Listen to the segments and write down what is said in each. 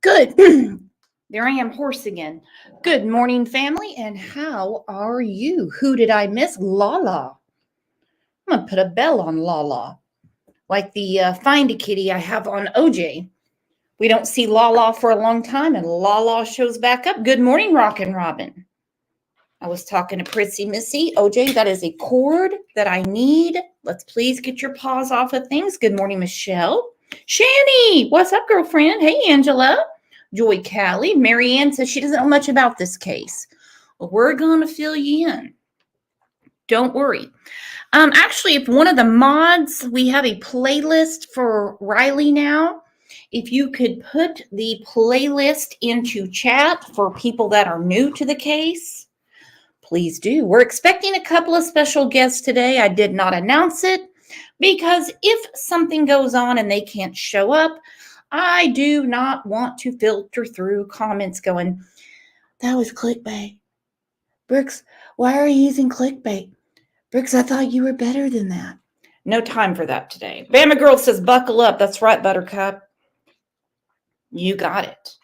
Good. There I am, hoarse again. Good morning, family, and how are you? Who did I miss? Lala. I'm going to put a bell on Lala, like the Find a Kitty I have on OJ. We don't see Lala for a long time, and Lala shows back up. Good morning, Rockin' Robin. I was talking to Prissy Missy. OJ, that is a cord that I need. Let's please get your paws off of things. Good morning, Michelle. Shani, what's up, girlfriend? Hey, Angela. Joy Callie. Marianne says she doesn't know much about this case. Well, we're going to fill you in. Don't worry. Actually, if one of the mods, we have a playlist for Riley now. If you could put the playlist into chat for people that are new to the case, please do. We're expecting a couple of special guests today. I did not announce it because if something goes on and they can't show up, I do not want to filter through comments going, that was clickbait. Brooks, why are you using clickbait? Brooks, I thought you were better than that. No time for that today. Bama Girl says, buckle up. That's right, Buttercup. You got it.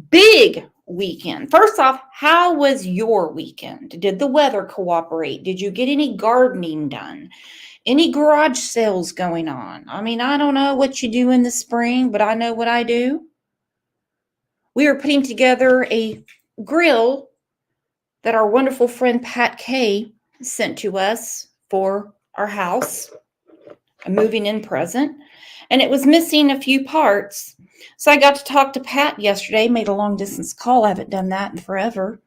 Big weekend. First off, how was your weekend? Did the weather cooperate? Did you get any gardening done? Any garage sales going on? I mean, I don't know what you do in the spring, but I know what I do. We are putting together a grill that our wonderful friend Pat Kay sent to us for our house, a moving in present, and it was missing a few parts. So I got to talk to Pat yesterday, made a long distance call. I haven't done that in forever,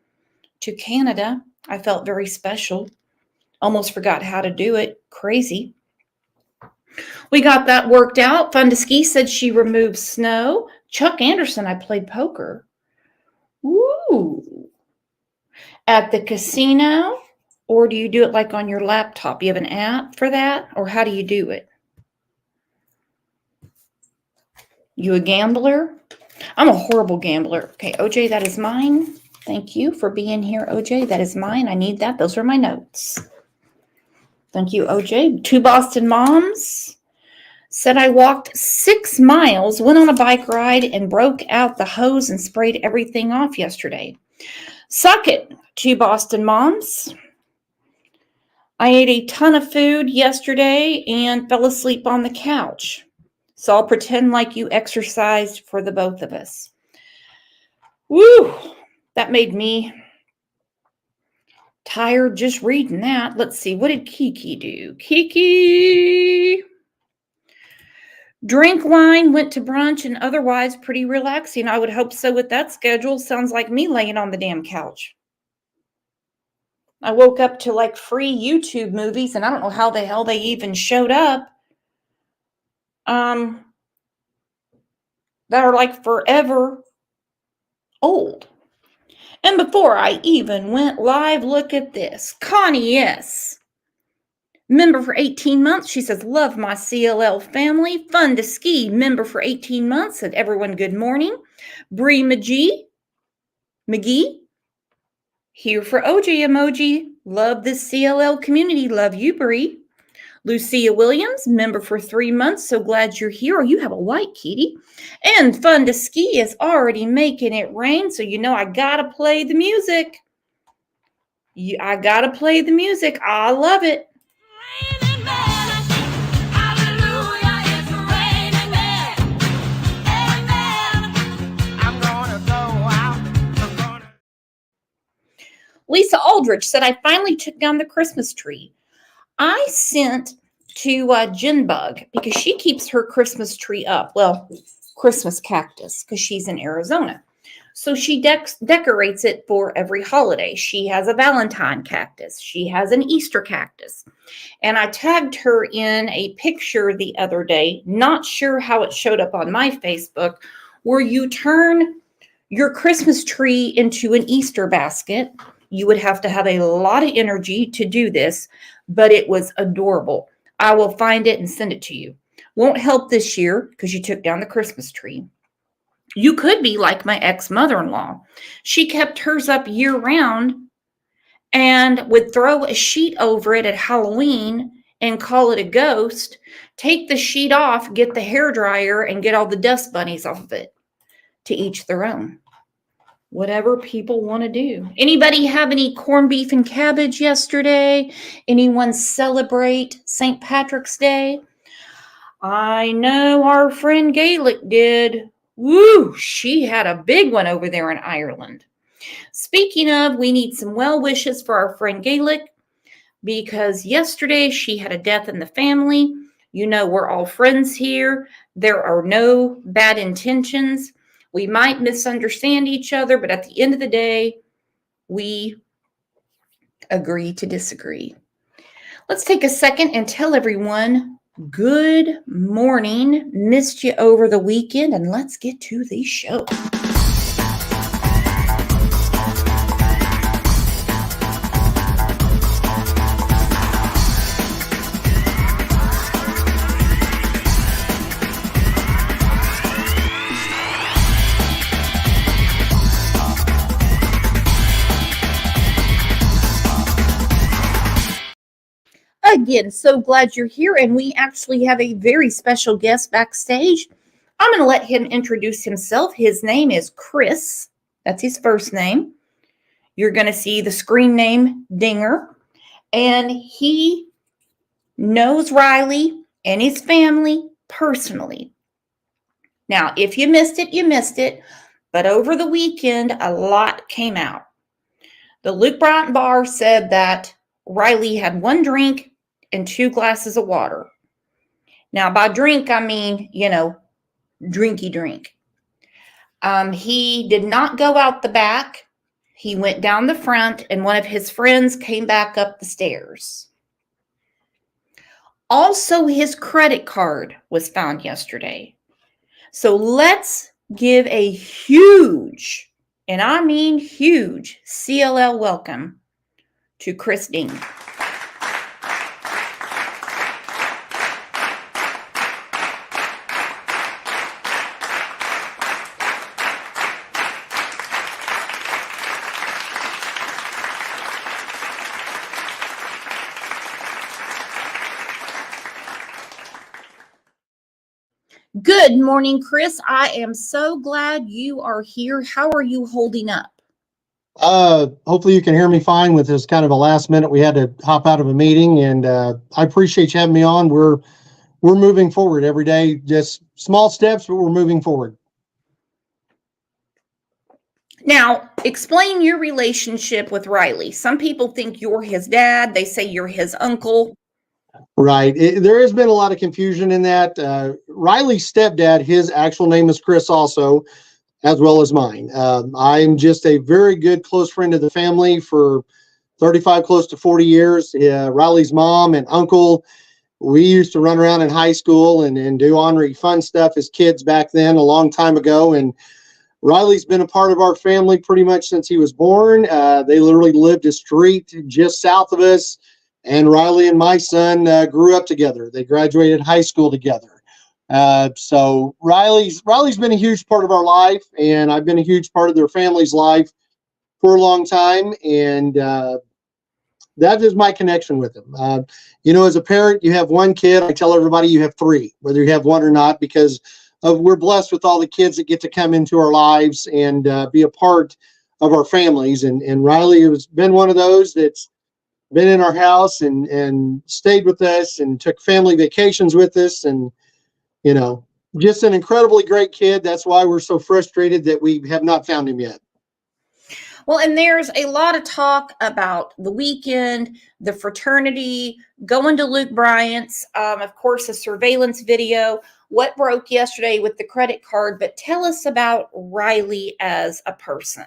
to Canada. I felt very special. Almost forgot how to do it. Crazy. We got that worked out. Fun to Ski said she removed snow. Chuck Anderson, I played poker. Ooh. At the casino? Or do you do it like on your laptop? You have an app for that? Or how do you do it? You a gambler? I'm a horrible gambler. Okay, OJ, that is mine. Thank you for being here, OJ. That is mine. I need that. Those are my notes. Thank you, OJ. Two Boston moms said I walked 6 miles, went on a bike ride, and broke out the hose and sprayed everything off yesterday. Suck it, two Boston moms. I ate a ton of food yesterday and fell asleep on the couch. So I'll pretend like you exercised for the both of us. Woo! That made me tired just reading that. Let's see. What did Kiki do? Kiki drank wine, went to brunch, and otherwise pretty relaxing. I would hope so with that schedule. Sounds like me laying on the damn couch. I woke up to like free YouTube movies, and I don't know how the hell they even showed up. That are like forever old. And before I even went live, look at this. Connie S. Member for 18 months. She says, love my CLL family. Fun to Ski. Member for 18 months. Said, everyone, good morning. Bree McGee. Here for OJ emoji. Love this CLL community. Love you, Bree. Lucia Williams, member for 3 months. So glad you're here. Oh, you have a white kitty. And Fun to Ski is already making it rain. So you know I gotta play the music. I gotta play the music. I love it. Lisa Aldrich said, I finally took down the Christmas tree. I sent to Jinbug because she keeps her Christmas tree up. Well, Christmas cactus because she's in Arizona. So she decorates it for every holiday. She has a Valentine cactus. She has an Easter cactus. And I tagged her in a picture the other day, not sure how it showed up on my Facebook, where you turn your Christmas tree into an Easter basket. You would have to have a lot of energy to do this, but it was adorable. I will find it and send it to you. Won't help this year because you took down the Christmas tree. You could be like my ex-mother-in-law. She kept hers up year-round and would throw a sheet over it at Halloween and call it a ghost, take the sheet off, get the hairdryer, and get all the dust bunnies off of it. to each their own. Whatever people want to do. Anybody have any corned beef and cabbage yesterday? Anyone celebrate St. Patrick's Day? I know our friend Gaelic did. Woo, she had a big one over there in Ireland. Speaking of, we need some well wishes for our friend Gaelic because yesterday she had a death in the family. You know, we're all friends here. There are no bad intentions. We might misunderstand each other, but at the end of the day, we agree to disagree. Let's take a second and tell everyone good morning. Missed you over the weekend, and let's get to the show. Again, so glad you're here, and we actually have a very special guest backstage. I'm going to let him introduce himself. His name is Chris. That's his first name. You're going to see the screen name Dinger, and he knows Riley and his family personally. Now, if you missed it, you missed it, but over the weekend, a lot came out. The Luke Bryant Bar said that Riley had one drink and 2 glasses of water. Now, by drink, I mean, drinky drink. He did not go out the back. He went down the front, and one of his friends came back up the stairs. Also, his credit card was found yesterday. So let's give a huge, and I mean huge, CLL welcome to Chris Ding. Good morning, Chris. I am so glad you are here. How are you holding up? Hopefully you can hear me fine with this kind of a last minute. We had to hop out of a meeting, and I appreciate you having me on. We're moving forward every day, just small steps, but we're moving forward. Now, explain your relationship with Riley. Some people think you're his dad. They say you're his uncle. Right. There has been a lot of confusion in that. Riley's stepdad, his actual name is Chris also, as well as mine. I'm just a very good close friend of the family for 35, close to 40 years. Riley's mom and uncle, we used to run around in high school and do ornery fun stuff as kids back then, a long time ago. And Riley's been a part of our family pretty much since he was born. They literally lived a street just south of us. And Riley and my son grew up together. They graduated high school together. So Riley's been a huge part of our life, and I've been a huge part of their family's life for a long time. And that is my connection with him. As a parent, you have one kid. I tell everybody you have 3, whether you have one or not, because we're blessed with all the kids that get to come into our lives and be a part of our families. And Riley has been one of those that's been in our house and stayed with us and took family vacations with us. And, just an incredibly great kid. That's why we're so frustrated that we have not found him yet. Well, and there's a lot of talk about the weekend, the fraternity, going to Luke Bryant's, of course, a surveillance video, what broke yesterday with the credit card. But tell us about Riley as a person.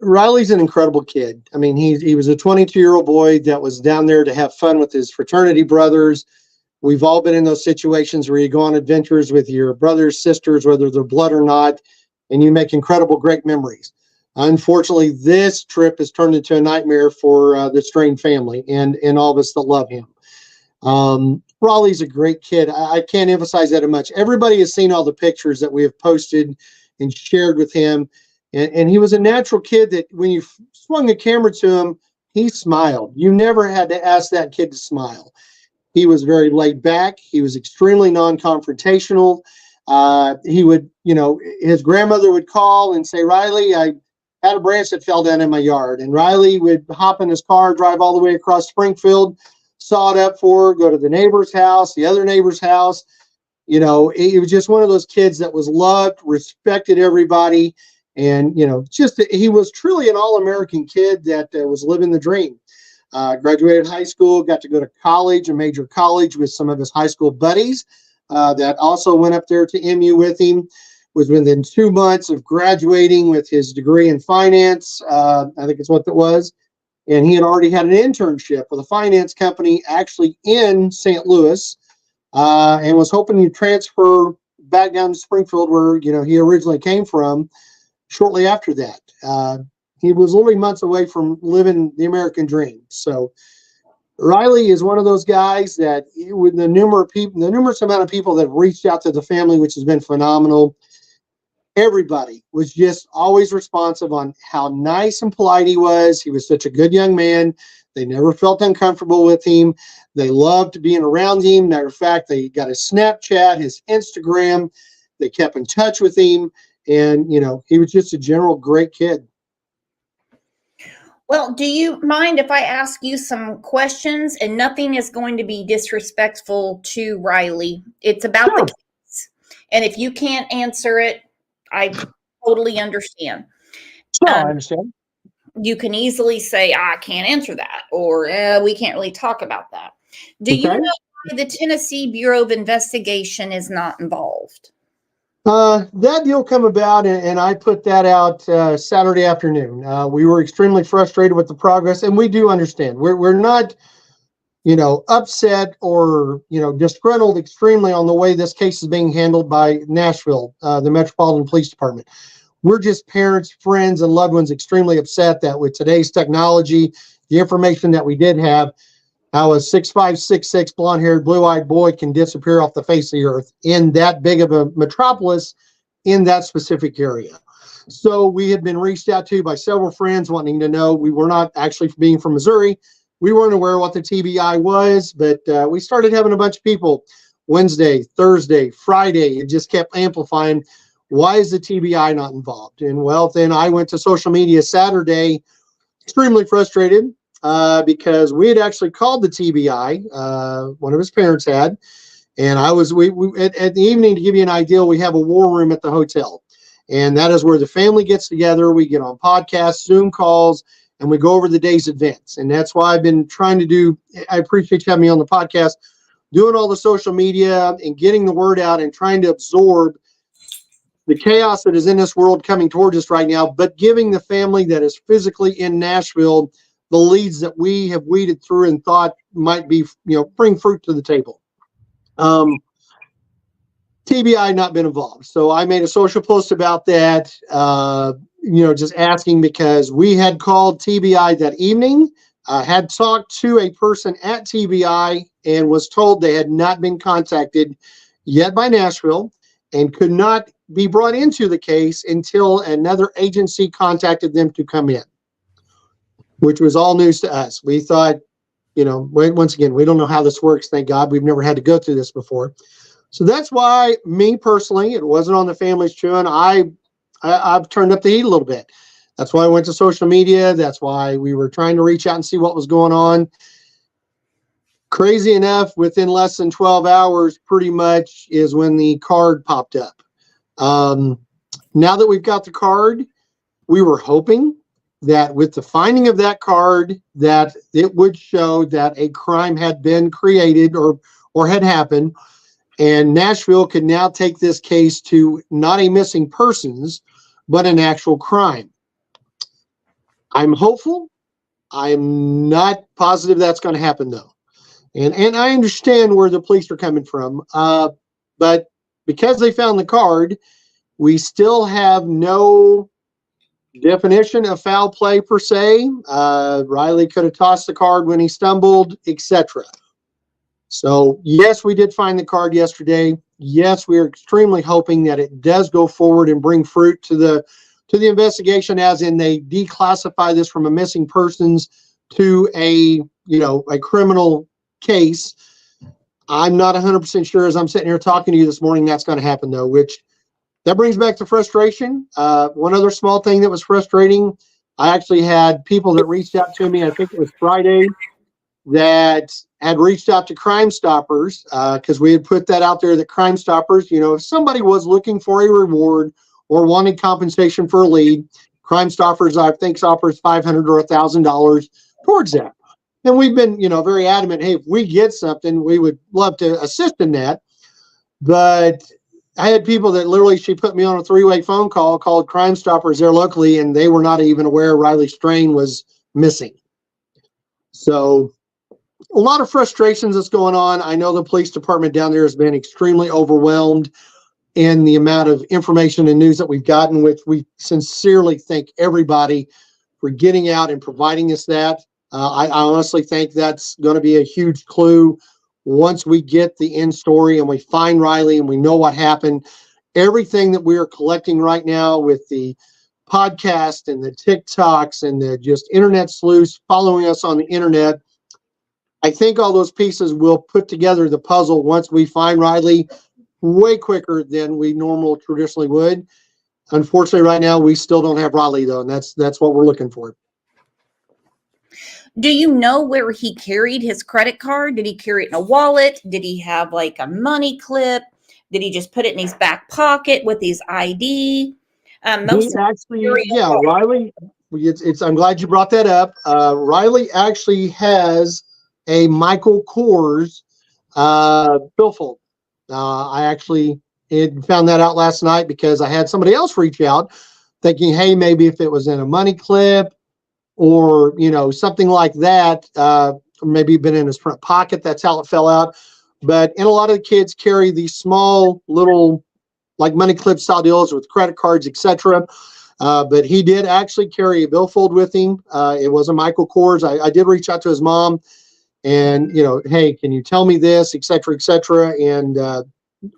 Riley's an incredible kid. I mean, he was a 22-year-old boy that was down there to have fun with his fraternity brothers. We've all been in those situations where you go on adventures with your brothers, sisters, whether they're blood or not, and you make incredible, great memories. Unfortunately, this trip has turned into a nightmare for the Strain family and all of us that love him. Riley's a great kid. I can't emphasize that much. Everybody has seen all the pictures that we have posted and shared with him. And he was a natural kid that when you swung a camera to him, he smiled. You never had to ask that kid to smile. He was very laid back. He was extremely non-confrontational. He would, his grandmother would call and say, Riley, I had a branch that fell down in my yard. And Riley would hop in his car, drive all the way across Springfield, saw it up for her, go to the neighbor's house, the other neighbor's house. He was just one of those kids that was loved, respected everybody. And, he was truly an all-American kid that was living the dream. Graduated high school, got to go to college, a major college with some of his high school buddies that also went up there to MU with him. Was within 2 months of graduating with his degree in finance. I think it's what that was. And he had already had an internship with a finance company actually in St. Louis, and was hoping to transfer back down to Springfield where, he originally came from shortly after that. He was only months away from living the American dream. So Riley is one of those guys that, with the numerous amount of people that have reached out to the family, which has been phenomenal, everybody was just always responsive on how nice and polite he was. He was such a good young man. They never felt uncomfortable with him. They loved being around him. Matter of fact, they got his Snapchat, his Instagram. They kept in touch with him. And, he was just a general great kid. Well, do you mind if I ask you some questions? And nothing is going to be disrespectful to Riley. It's about Sure. the case. And if you can't answer it, I totally understand. Sure, I understand. You can easily say, I can't answer that, or we can't really talk about that. Do you know why the Tennessee Bureau of Investigation is not involved? That deal come about, and I put that out Saturday afternoon. We were extremely frustrated with the progress, and we do understand. We're not, upset or, disgruntled extremely on the way this case is being handled by Nashville, the Metropolitan Police Department. We're just parents, friends, and loved ones extremely upset that with today's technology, the information that we did have, how a 6'5", 6'6", blonde-haired, blue-eyed boy can disappear off the face of the earth in that big of a metropolis in that specific area. So we had been reached out to by several friends wanting to know. We were not actually, being from Missouri, we weren't aware what the TBI was, but we started having a bunch of people Wednesday, Thursday, Friday. It just kept amplifying. Why is the TBI not involved? And well, then I went to social media Saturday, extremely frustrated because we had actually called the TBI. One of his parents had, and at the evening, to give you an idea, we have a war room at the hotel, and that is where the family gets together. We get on podcasts, Zoom calls, and we go over the day's events. And that's why I've been trying to do. I appreciate you having me on the podcast, doing all the social media and getting the word out and trying to absorb the chaos that is in this world coming towards us right now, but giving the family that is physically in Nashville the leads that we have weeded through and thought might be, bring fruit to the table. TBI not been involved. So I made a social post about that, just asking, because we had called TBI that evening, had talked to a person at TBI and was told they had not been contacted yet by Nashville and could not be brought into the case until another agency contacted them to come in, which was all news to us. We thought, once again, we don't know how this works. Thank God we've never had to go through this before. So that's why, me personally, it wasn't on the family's chewing. I've turned up the heat a little bit. That's why I went to social media. That's why we were trying to reach out and see what was going on. Crazy enough, within less than 12 hours, pretty much, is when the card popped up. Now that we've got the card, we were hoping that with the finding of that card, that it would show that a crime had been created or had happened, and Nashville could now take this case to not a missing persons, but an actual crime. I'm hopeful. I'm not positive that's going to happen, though. And I understand where the police are coming from, but because they found the card, we still have no definition of foul play per se. Riley could have tossed the card when he stumbled, etc. So yes, we did find the card yesterday. Yes, we are extremely hoping that it does go forward and bring fruit to the investigation, as in they declassify this from a missing persons to a criminal case. I'm not 100% sure as I'm sitting here talking to you this morning that's going to happen, though, which that brings back to frustration. One other small thing that was frustrating, I actually had people that reached out to me, I think it was Friday, that had reached out to Crime Stoppers because we had put that out there that Crime Stoppers, if somebody was looking for a reward or wanted compensation for a lead, Crime Stoppers, I think, offers $500 or $1,000 towards that. And we've been, very adamant, hey, if we get something, we would love to assist in that. But I had people that literally, she put me on a 3-way phone call, called Crime Stoppers there locally, and they were not even aware Riley Strain was missing. So a lot of frustrations that's going on. I know the police department down there has been extremely overwhelmed in the amount of information and news that we've gotten, which we sincerely thank everybody for getting out and providing us that. I honestly think that's going to be a huge clue once we get the end story and we find Riley and we know what happened. Everything that we are collecting right now with the podcast and the TikToks and the just internet sleuths following us on the internet, I think all those pieces will put together the puzzle once we find Riley way quicker than we traditionally would. Unfortunately, right now, we still don't have Riley, though, and that's what we're looking for. Do you know where he carried his credit card? Did he carry it in a wallet? Did he have like a money clip? Did he just put it in his back pocket with his ID? Riley, I'm glad you brought that up. Riley actually has a Michael Kors billfold. I actually found that out last night because I had somebody else reach out thinking, hey, maybe if it was in a money clip or, something like that, maybe been in his front pocket. That's how it fell out. But a lot of the kids carry these small little like money clip style deals with credit cards, etc. But he did actually carry a billfold with him. It was a Michael Kors. I did reach out to his mom and, hey, can you tell me this, etc., etc. And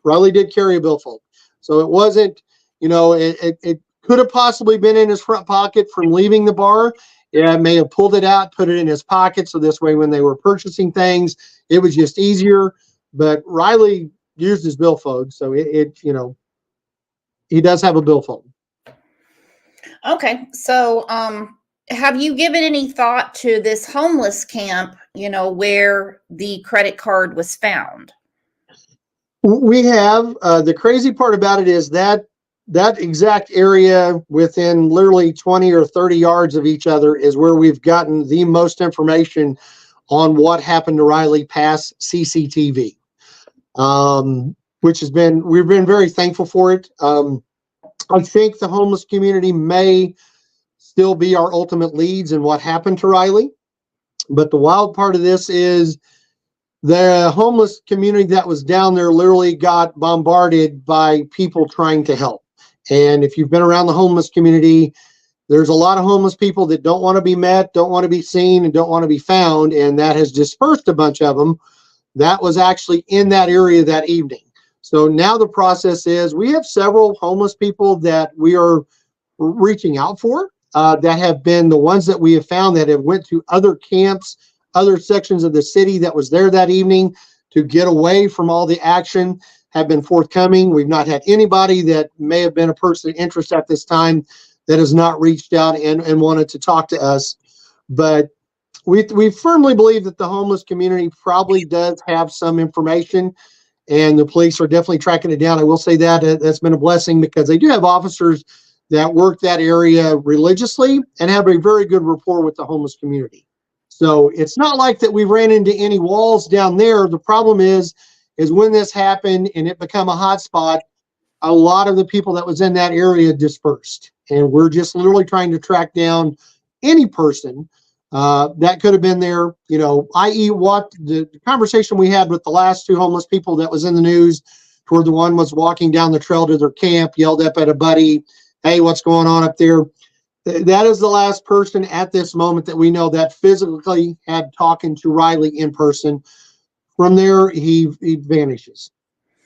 Riley did carry a billfold. So it wasn't, it could have possibly been in his front pocket from leaving the bar. Yeah, may have pulled it out, put it in his pocket. So this way, when they were purchasing things, it was just easier. But Riley used his billfold. So he does have a billfold. Okay. So, have you given any thought to this homeless camp, where the credit card was found? We have. The crazy part about it is that exact area within literally 20 or 30 yards of each other is where we've gotten the most information on what happened to Riley past CCTV, which we've been very thankful for it. I think the homeless community may still be our ultimate leads in what happened to Riley. But the wild part of this is the homeless community that was down there literally got bombarded by people trying to help. And if you've been around the homeless community, there's a lot of homeless people that don't want to be met, don't want to be seen, and don't want to be found. And that has dispersed a bunch of them. That was actually in that area that evening. So now the process is we have several homeless people that we are reaching out for that have been the ones that we have found that have went to other camps, other sections of the city that was there that evening to get away from all the action, have been forthcoming. We've not had anybody that may have been a person of interest at this time that has not reached out and wanted to talk to us. But we firmly believe that the homeless community probably does have some information, and the police are definitely tracking it down. I will say that's been a blessing because they do have officers that work that area religiously and have a very good rapport with the homeless community. So it's not like that we ran into any walls down there. The problem is when this happened and it became a hot spot, a lot of the people that was in that area dispersed. And we're just literally trying to track down any person that could have been there, i.e. what the conversation we had with the last two homeless people that was in the news, toward the one was walking down the trail to their camp, yelled up at a buddy, hey, what's going on up there? That is the last person at this moment that we know that physically had talking to Riley in person. From there, he vanishes.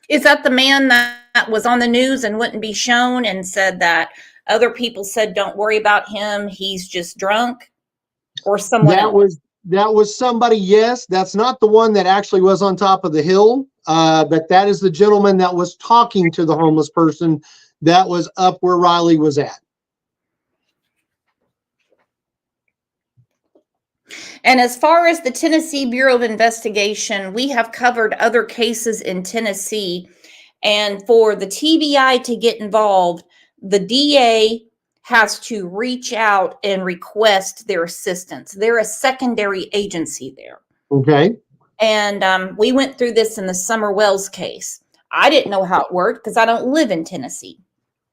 Is that the man that was on the news and wouldn't be shown and said that other people said, don't worry about him, he's just drunk? Or someone else? that was somebody, yes. That's not the one that actually was on top of the hill, but that is the gentleman that was talking to the homeless person that was up where Riley was at. And as far as the Tennessee Bureau of Investigation, we have covered other cases in Tennessee. And for the TBI to get involved, the DA has to reach out and request their assistance. They're a secondary agency there. Okay. And we went through this in the Summer Wells case. I didn't know how it worked because I don't live in Tennessee.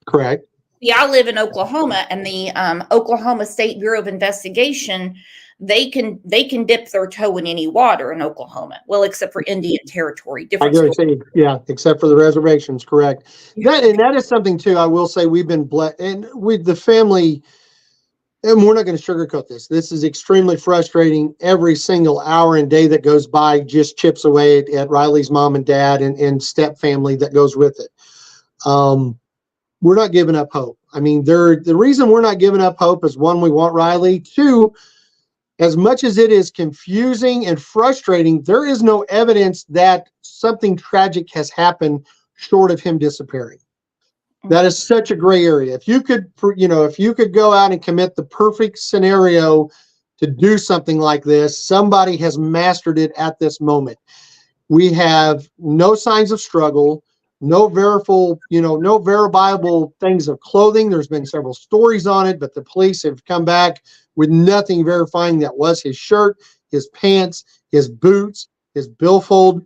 Correct. Yeah, I live in Oklahoma, and the Oklahoma State Bureau of Investigation, they can dip their toe in any water in Oklahoma. Well, except for Indian Territory. Different story. Yeah, except for the reservations, correct. That is something too. I will say we've been blessed, and with the family, and we're not going to sugarcoat this. This is extremely frustrating. Every single hour and day that goes by just chips away at Riley's mom and dad and step family that goes with it. We're not giving up hope. I mean, the reason we're not giving up hope is, one, we want Riley. Two, as much as it is confusing and frustrating, there is no evidence that something tragic has happened short of him disappearing. That is such a gray area. If you could go out and commit the perfect scenario to do something like this, somebody has mastered it at this moment. We have no signs of struggle, no verifiable things of clothing. There's been several stories on it, but the police have come back with nothing verifying that was his shirt, his pants, his boots, his billfold.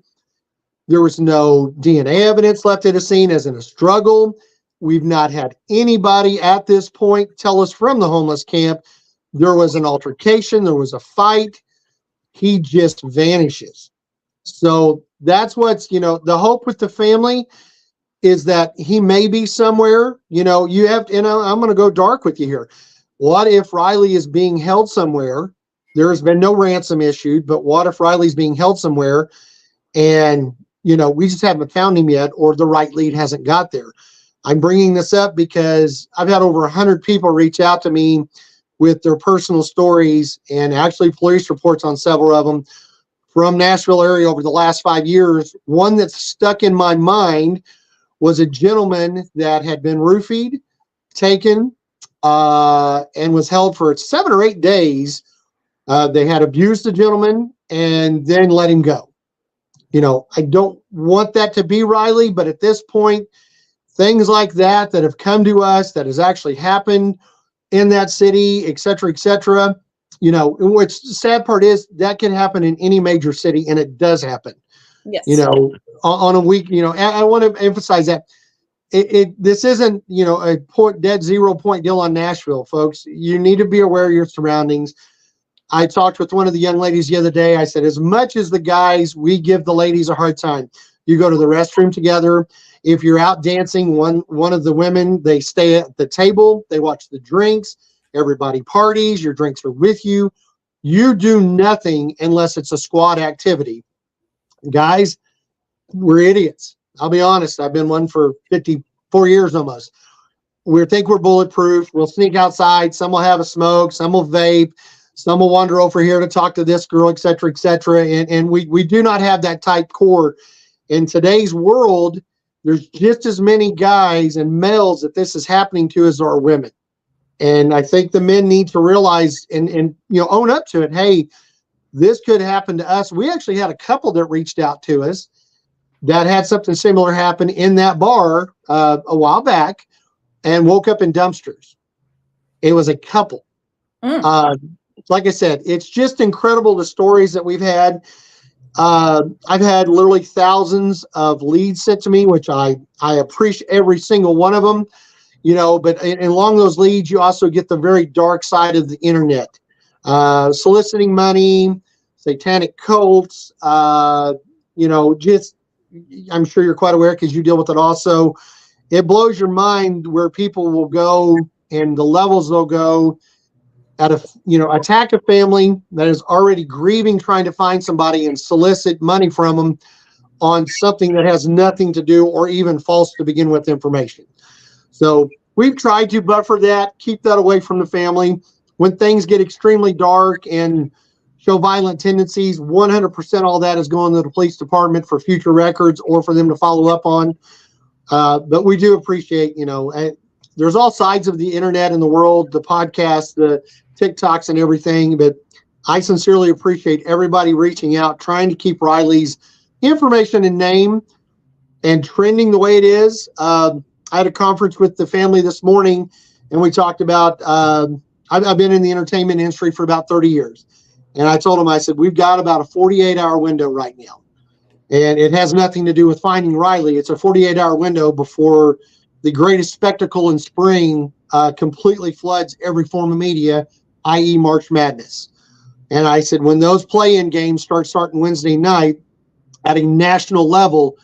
There was no DNA evidence left at the scene as in a struggle. We've not had anybody at this point tell us from the homeless camp there was an altercation, there was a fight. He just vanishes. So that's what's, the hope with the family is that he may be somewhere. You have to, I'm going to go dark with you here. What if Riley is being held somewhere? There has been no ransom issued, but what if Riley's being held somewhere and, we just haven't found him yet, or the right lead hasn't got there? I'm bringing this up because I've had over 100 people reach out to me with their personal stories, and actually police reports on several of them from Nashville area over the last 5 years. One that's stuck in my mind was a gentleman that had been roofied, taken, and was held for 7 or 8 days. They had abused the gentleman and then let him go. I don't want that to be Riley, but at this point, things like that have come to us, that has actually happened in that city, et cetera, which the sad part is that can happen in any major city, and it does happen. Yes. On a week, I want to emphasize that this isn't, a dead 0 point deal on Nashville, folks. You need to be aware of your surroundings. I talked with one of the young ladies the other day. I said, as much as the guys, we give the ladies a hard time. You go to the restroom together. If you're out dancing, one of the women, they stay at the table, they watch the drinks, everybody parties, your drinks are with you. You do nothing unless it's a squad activity. Guys, we're idiots. I'll be honest. I've been one for 54 years almost. We think we're bulletproof. We'll sneak outside. Some will have a smoke. Some will vape. Some will wander over here to talk to this girl, et cetera, et cetera. And we do not have that tight core. In today's world, there's just as many guys and males that this is happening to as there are women. And I think the men need to realize and own up to it. Hey, this could happen to us. We actually had a couple that reached out to us that had something similar happen in that bar a while back and woke up in dumpsters. It was a couple. Like I said, it's just incredible, the stories that we've had. I've had literally thousands of leads sent to me, which I appreciate every single one of them, but along those leads, you also get the very dark side of the internet, soliciting money, satanic cults, just, I'm sure you're quite aware because you deal with it also. It blows your mind where people will go and the levels they'll go at attack a family that is already grieving, trying to find somebody and solicit money from them on something that has nothing to do or even false to begin with information. So we've tried to buffer that, keep that away from the family. When things get extremely dark and show violent tendencies, 100% all that is going to the police department for future records or for them to follow up on. But we do appreciate, there's all sides of the internet in the world, the podcasts, the TikToks and everything. But I sincerely appreciate everybody reaching out, trying to keep Riley's information and name and trending the way it is. I had a conference with the family this morning, and we talked about, I've been in the entertainment industry for about 30 years. And I told them, I said, we've got about a 48-hour window right now. And it has nothing to do with finding Riley. It's a 48-hour window before the greatest spectacle in spring completely floods every form of media, i.e. March Madness. And I said, when those play-in games starting Wednesday night at a national level,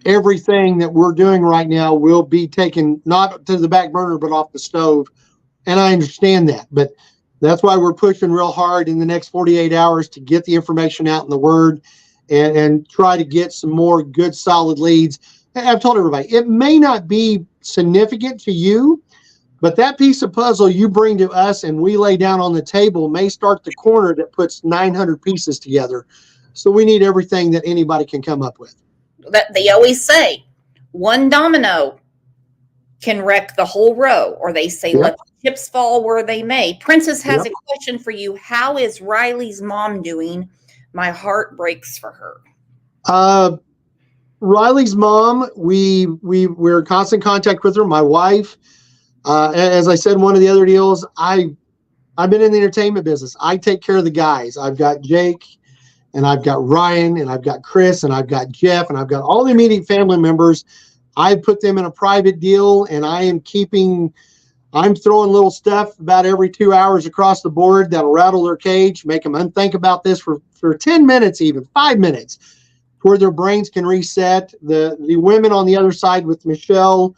everything that we're doing right now will be taken not to the back burner, but off the stove. And I understand that. But that's why we're pushing real hard in the next 48 hours to get the information out in the word and try to get some more good, solid leads. I've told everybody, it may not be significant to you, but that piece of puzzle you bring to us and we lay down on the table may start the corner that puts 900 pieces together. So we need everything that anybody can come up with. That they always say, one domino can wreck the whole row, or they say, let the chips fall where they may. Princess has a question for you. How is Riley's mom doing? My heart breaks for her. Riley's mom, we're in constant contact with her. My wife, as I said, one of the other deals, I've been in the entertainment business. I take care of the guys. I've got Jake, and I've got Ryan, and I've got Chris, and I've got Jeff, and I've got all the immediate family members. I put them in a private deal, and I'm throwing little stuff about every 2 hours across the board that'll rattle their cage, make them unthink about this for 10 minutes, even 5 minutes, where their brains can reset. The women on the other side with Michelle,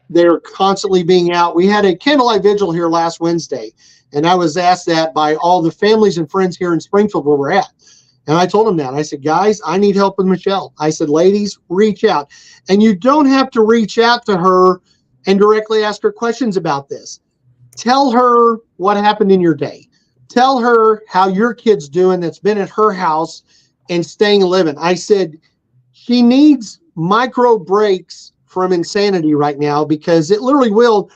they're constantly being out. We had a candlelight vigil here last Wednesday, and I was asked that by all the families and friends here in Springfield where we're at. And I told them that. I said, guys, I need help with Michelle. I said, ladies, reach out. And you don't have to reach out to her and directly ask her questions about this. Tell her what happened in your day. Tell her how your kid's doing that's been at her house and staying living. I said, she needs micro breaks from insanity right now, because it literally will.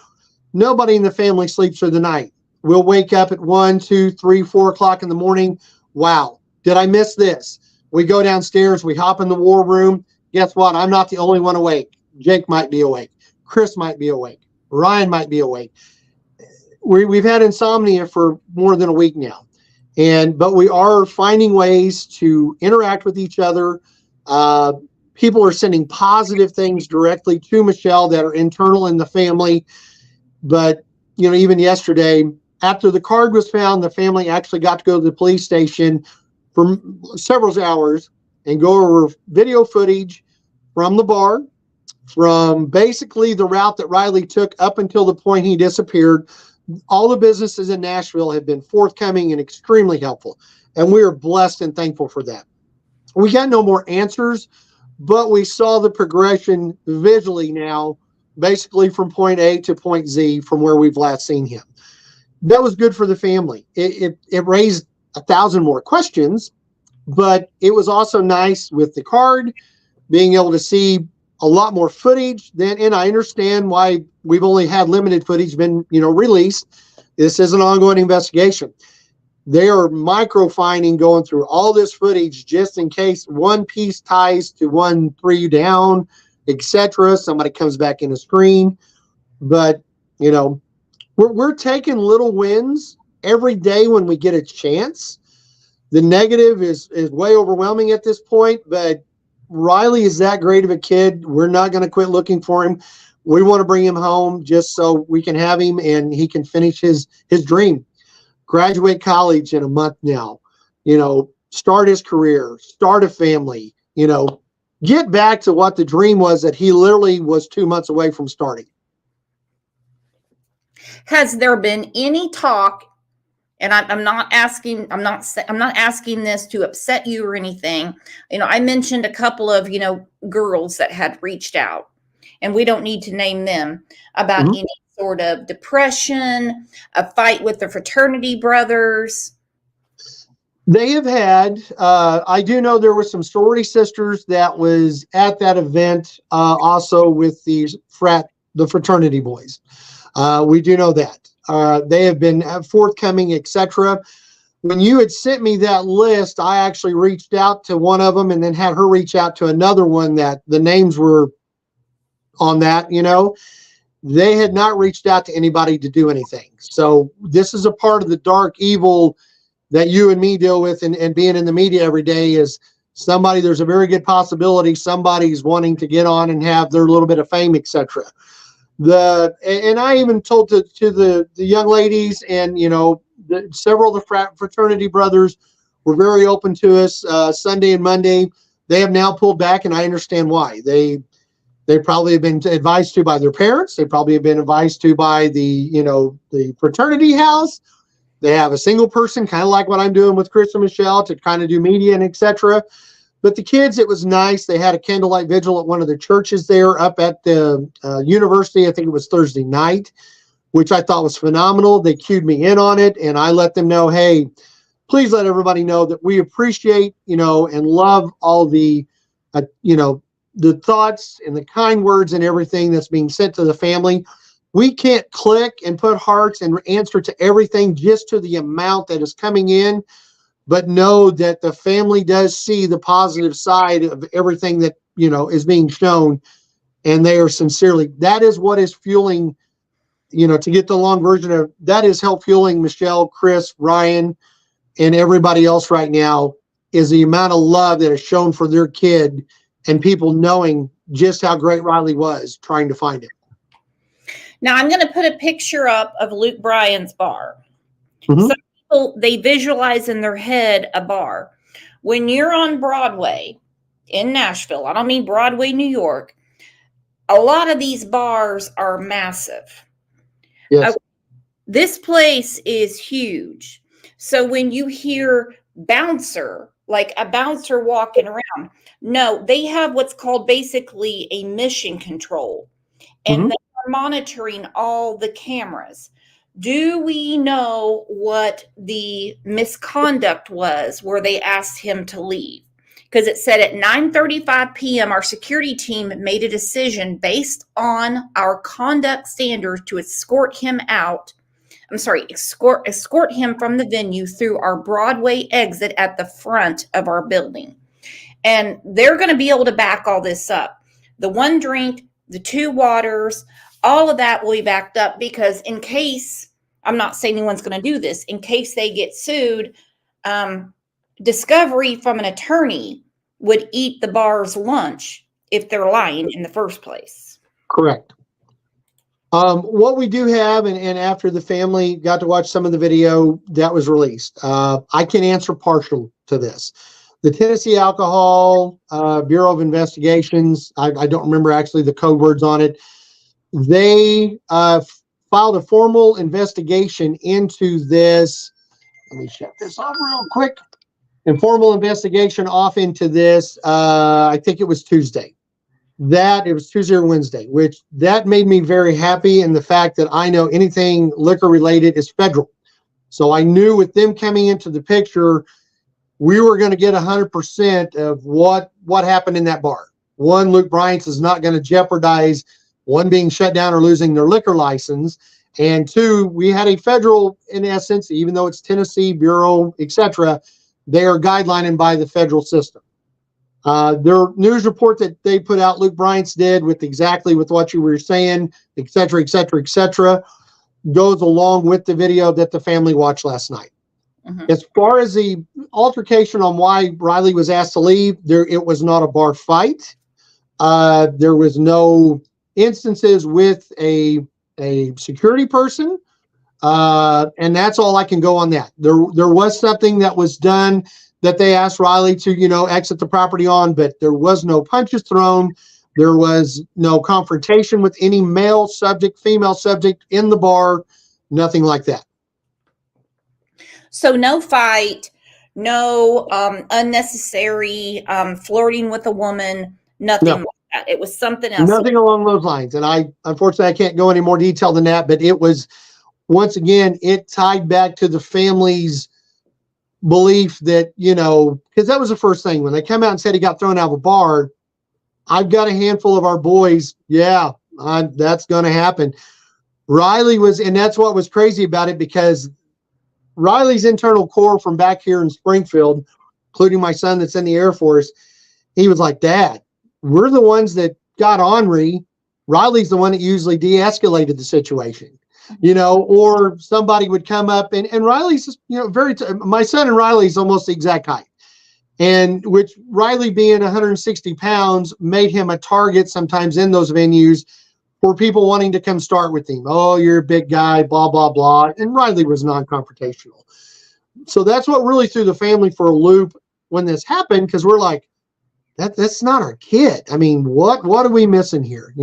Nobody in the family sleeps through the night. We'll wake up at 1, 2, 3, 4 o'clock in the morning. Wow. Did I miss this? We go downstairs, we hop in the war room. Guess what? I'm not the only one awake. Jake might be awake. Chris might be awake. Ryan might be awake. We've had insomnia for more than a week now. But we are finding ways to interact with each other. People are sending positive things directly to Michelle that are internal in the family. But, even yesterday, after the card was found, the family actually got to go to the police station for several hours and go over video footage from the bar, from basically the route that Riley took up until the point he disappeared. All the businesses in Nashville have been forthcoming and extremely helpful, and we are blessed and thankful for that. We got no more answers, but we saw the progression visually now, basically from point A to point Z from where we've last seen him. That was good for the family. It raised 1,000 more questions, but it was also nice with the card, being able to see a lot more footage and I understand why we've only had limited footage been, released. This is an ongoing investigation. They are microfining, going through all this footage just in case one piece ties to 1 3 down, etc. Somebody comes back in a screen. But, we're taking little wins every day when we get a chance. The negative is way overwhelming at this point, but Riley is that great of a kid. We're not going to quit looking for him. We want to bring him home just so we can have him and he can finish his dream. Graduate college in a month now, start his career, start a family, get back to what the dream was that he literally was 2 months away from starting. Has there been any talk? And I'm not asking this to upset you or anything. I mentioned a couple of, girls that had reached out, and we don't need to name them, about any sort of depression, a fight with the fraternity brothers. They have had, I do know there were some sorority sisters that was at that event, also with the fraternity boys. We do know that. They have been forthcoming, etc. When you had sent me that list, I actually reached out to one of them and then had her reach out to another one that the names were on that, They had not reached out to anybody to do anything. So this is a part of the dark evil that you and me deal with, and being in the media every day is there's a very good possibility somebody's wanting to get on and have their little bit of fame, etc. And I even told to the young ladies, and several of the fraternity brothers were very open to us. Sunday and Monday, they have now pulled back, and I understand why. They probably have been advised to by their parents. They probably have been advised to by the fraternity house. They have a single person, kind of like what I'm doing with Chris and Michelle, to kind of do media and etc. But the kids, it was nice. They had a candlelight vigil at one of the churches there up at the university. I think it was Thursday night, which I thought was phenomenal. They cued me in on it, and I let them know, hey, please let everybody know that we appreciate, and love all the, the thoughts and the kind words and everything that's being sent to the family. We can't click and put hearts and answer to everything just to the amount that is coming in, but know that the family does see the positive side of everything that, is being shown. And they are sincerely, that is what is fueling, to get the long version of that is help fueling Michelle, Chris, Ryan, and everybody else right now, is the amount of love that is shown for their kid and people knowing just how great Riley was trying to find it. Now I'm going to put a picture up of Luke Bryan's bar. Mm-hmm. Some people, they visualize in their head a bar. When you're on Broadway in Nashville, I don't mean Broadway, New York, a lot of these bars are massive. Yes. This place is huge. So when you hear bouncer, like a bouncer walking around, no, they have what's called basically a mission control. And Mm-hmm. they are monitoring all the cameras. Do we know what the misconduct was where they asked him to leave? Because it said at 9:35 p.m., our security team made a decision based on our conduct standards to escort him out. Escort him from the venue through our Broadway exit at the front of our building. And they're going to be able to back all this up. The one drink, the two waters, all of that will be backed up, because in case, I'm not saying anyone's going to do this, in case they get sued, discovery from an attorney would eat the bar's lunch if they're lying in the first place. Correct. What we do have, and after the family got to watch some of the video that was released, I can answer partial to this. The Tennessee Alcohol Bureau of Investigations, I don't remember actually the code words on it. They filed a formal investigation into this. Let me shut this off real quick. Informal investigation off into this. I think it was Tuesday. It was Tuesday or Wednesday, which that made me very happy in the fact that I know anything liquor related is federal. So I knew with them coming into the picture, we were going to get 100% of what happened in that bar. One, Luke Bryan's is not going to jeopardize one being shut down or losing their liquor license. And two, we had a federal, in essence, even though it's Tennessee Bureau, etc., they are guidelining by the federal system. Their news report that they put out, Luke Bryan's did with what you were saying, etc., etc., etc., goes along with the video that the family watched last night. Mm-hmm. As far as the altercation on why Riley was asked to leave, it was not a bar fight. There was no instances with a security person. And that's all I can go on that. There was something that was done that they asked Riley to, exit the property on, but there was no punches thrown. There was no confrontation with any male subject, female subject in the bar, nothing like that. So no fight, no unnecessary flirting with a woman, nothing like that. It was something else. Nothing along those lines. And unfortunately, I can't go any more detail than that, but it was, once again, it tied back to the family's belief that, because that was the first thing when they come out and said he got thrown out of a bar. I've got a handful of our boys. Yeah, that's going to happen. Riley was, and that's what was crazy about it, because Riley's internal core from back here in Springfield, including my son that's in the Air Force, he was like, Dad, we're the ones that got ornery. Riley's the one that usually de-escalated the situation, or somebody would come up and Riley's, my son and Riley's almost the exact height. And which Riley being 160 pounds made him a target sometimes in those venues for people wanting to come start with him. Oh, you're a big guy, blah, blah, blah. And Riley was non-confrontational. So that's what really threw the family for a loop when this happened, because we're like, that's not our kid. I mean, what are we missing here?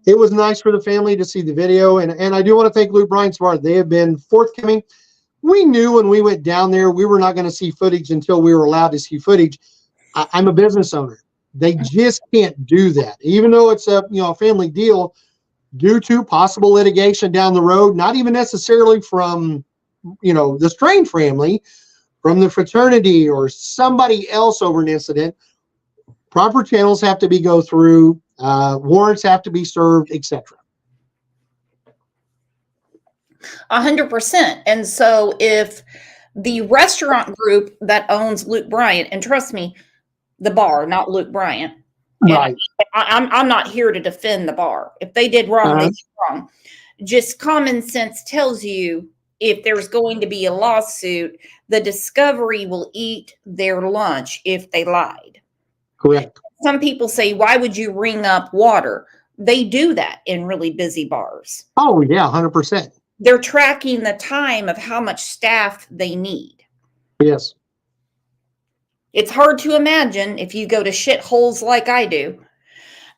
It was nice for the family to see the video. And I do want to thank Luke Bryan Smart. They have been forthcoming. We knew when we went down there, we were not going to see footage until we were allowed to see footage. I'm a business owner. They just can't do that, even though it's a family deal, due to possible litigation down the road. Not even necessarily from the Strain family, from the fraternity or somebody else over an incident. Proper channels have to go through. Warrants have to be served, etc. 100%. And so if the restaurant group that owns Luke Bryan, and trust me, the bar, not Luke Bryan. Right. I'm not here to defend the bar. If they did wrong, they did wrong. Just common sense tells you if there's going to be a lawsuit, the Discovery will eat their lunch if they lied. Correct. Some people say, why would you ring up water? They do that in really busy bars. Oh, yeah, 100%. They're tracking the time of how much staff they need. Yes. It's hard to imagine if you go to shitholes like I do.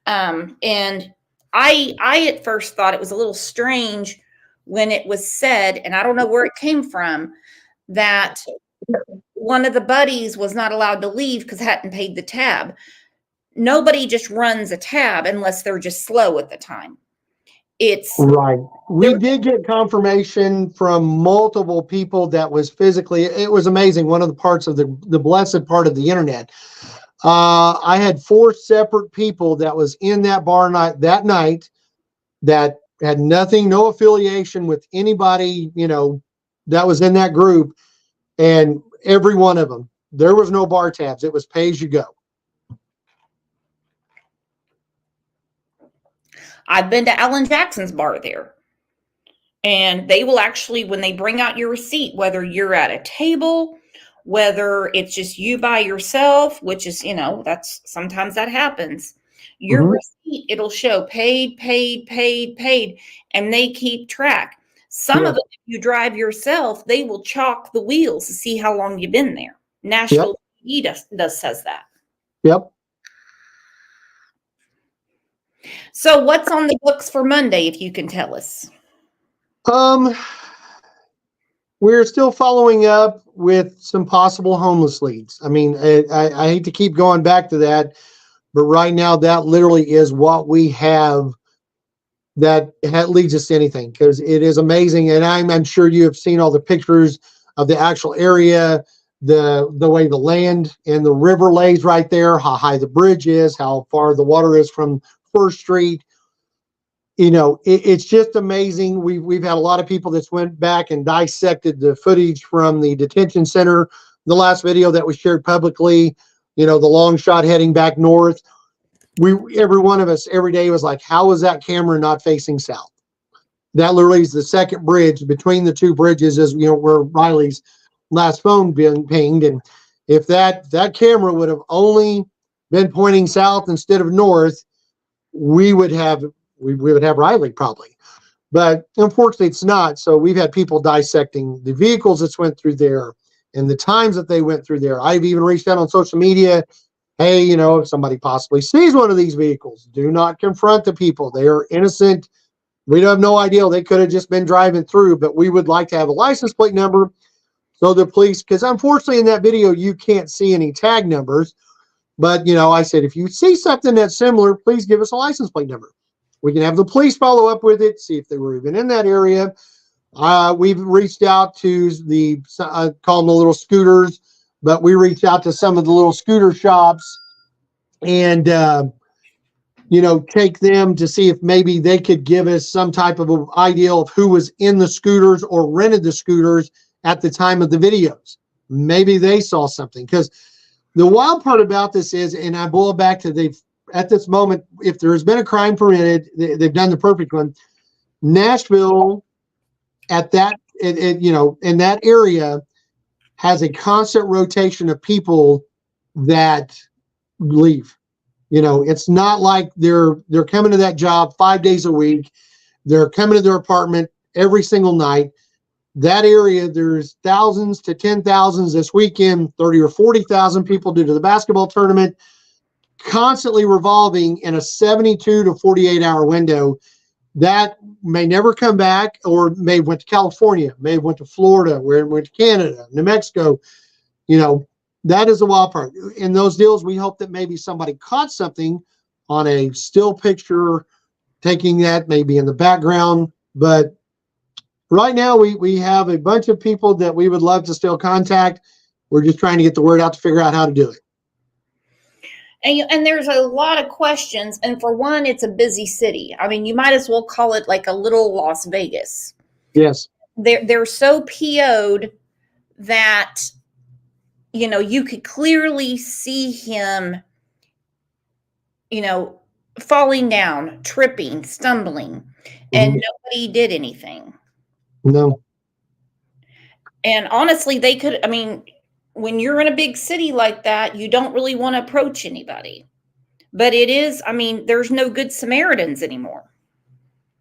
And I at first thought it was a little strange when it was said, and I don't know where it came from, that one of the buddies was not allowed to leave because hadn't paid the tab. Nobody just runs a tab unless they're just slow at the time. It's right. We did get confirmation from multiple people that was physically, it was amazing. One of the parts of the blessed part of the internet. I had 4 separate people that was in that bar that night that had no affiliation with anybody, that was in that group. And every one of them, there was no bar tabs. It was pay as you go. I've been to Alan Jackson's bar there. And they will actually, when they bring out your receipt, whether you're at a table, whether it's just you by yourself, which is, that's sometimes that happens. Your receipt, it'll show paid, and they keep track. Some of it, if you drive yourself, they will chalk the wheels to see how long you've been there. Nashville says that. Yep. So what's on the books for Monday, if you can tell us? We're still following up with some possible homeless leads. I mean, I hate to keep going back to that, but right now that literally is what we have that leads us to anything, because it is amazing. And I'm sure you have seen all the pictures of the actual area, the way the land and the river lays right there, how high the bridge is, how far the water is from First Street. It's just amazing. We've had a lot of people that's went back and dissected the footage from the detention center. The last video that was shared publicly, the long shot heading back north. Every one of us every day was like, how is that camera not facing south? That literally is the second bridge between the 2 bridges, is where Riley's last phone been pinged. And if that camera would have only been pointing south instead of north, we would have Riley probably, but unfortunately it's not. So we've had people dissecting the vehicles that went through there and the times that they went through there. I've even reached out on social media. Hey, if somebody possibly sees one of these vehicles, do not confront the people. They are innocent. We have no idea. They could have just been driving through, but we would like to have a license plate number. So the police, because unfortunately in that video, you can't see any tag numbers. But, I said, if you see something that's similar, please give us a license plate number. We can have the police follow up with it, see if they were even in that area. We've reached out to I call them the little scooters, but we reached out to some of the little scooter shops and, take them to see if maybe they could give us some type of an idea of who was in the scooters or rented the scooters at the time of the videos. Maybe they saw something, because the wild part about this is, and I boil back to at this moment, if there's been a crime permitted, they've done the perfect one. Nashville at that, in that area has a constant rotation of people that leave. It's not like they're coming to that job 5 days a week. They're coming to their apartment every single night. That area, there's thousands to 10,000s this weekend, 30 or 40,000 people due to the basketball tournament, constantly revolving in a 72 to 48 hour window that may never come back, or may have went to California, may have went to Florida, where it went to Canada, New Mexico. That is the wild part. In those deals, we hope that maybe somebody caught something on a still picture, taking that maybe in the background. But right now, we have a bunch of people that we would love to still contact. We're just trying to get the word out to figure out how to do it. And there's a lot of questions. And for one, it's a busy city. I mean, you might as well call it like a little Las Vegas. Yes. They're so PO'd that, you could clearly see him, falling down, tripping, stumbling, and nobody did anything. No. And honestly, they could, when you're in a big city like that, you don't really want to approach anybody. But it is, there's no good Samaritans anymore.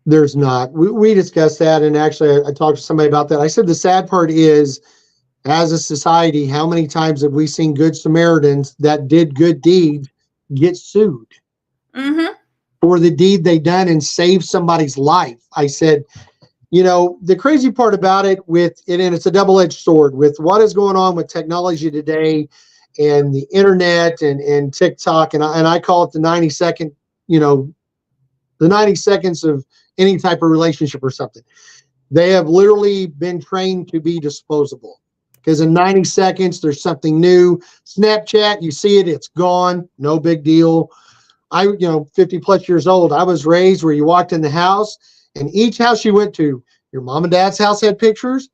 There's not. We discussed that, and actually I talked to somebody about that. I said the sad part is, as a society, how many times have we seen good Samaritans that did good deeds get sued for the deed they done and save somebody's life? I said, the crazy part about it with it, and it's a double-edged sword with what is going on with technology today and the internet and TikTok, and I call it the 90-second, the 90 seconds of any type of relationship or something. They have literally been trained to be disposable, because in 90 seconds, there's something new. Snapchat, you see it, it's gone, no big deal. 50 plus years old, I was raised where you walked in the house, and each house you went to, your mom and dad's house had pictures.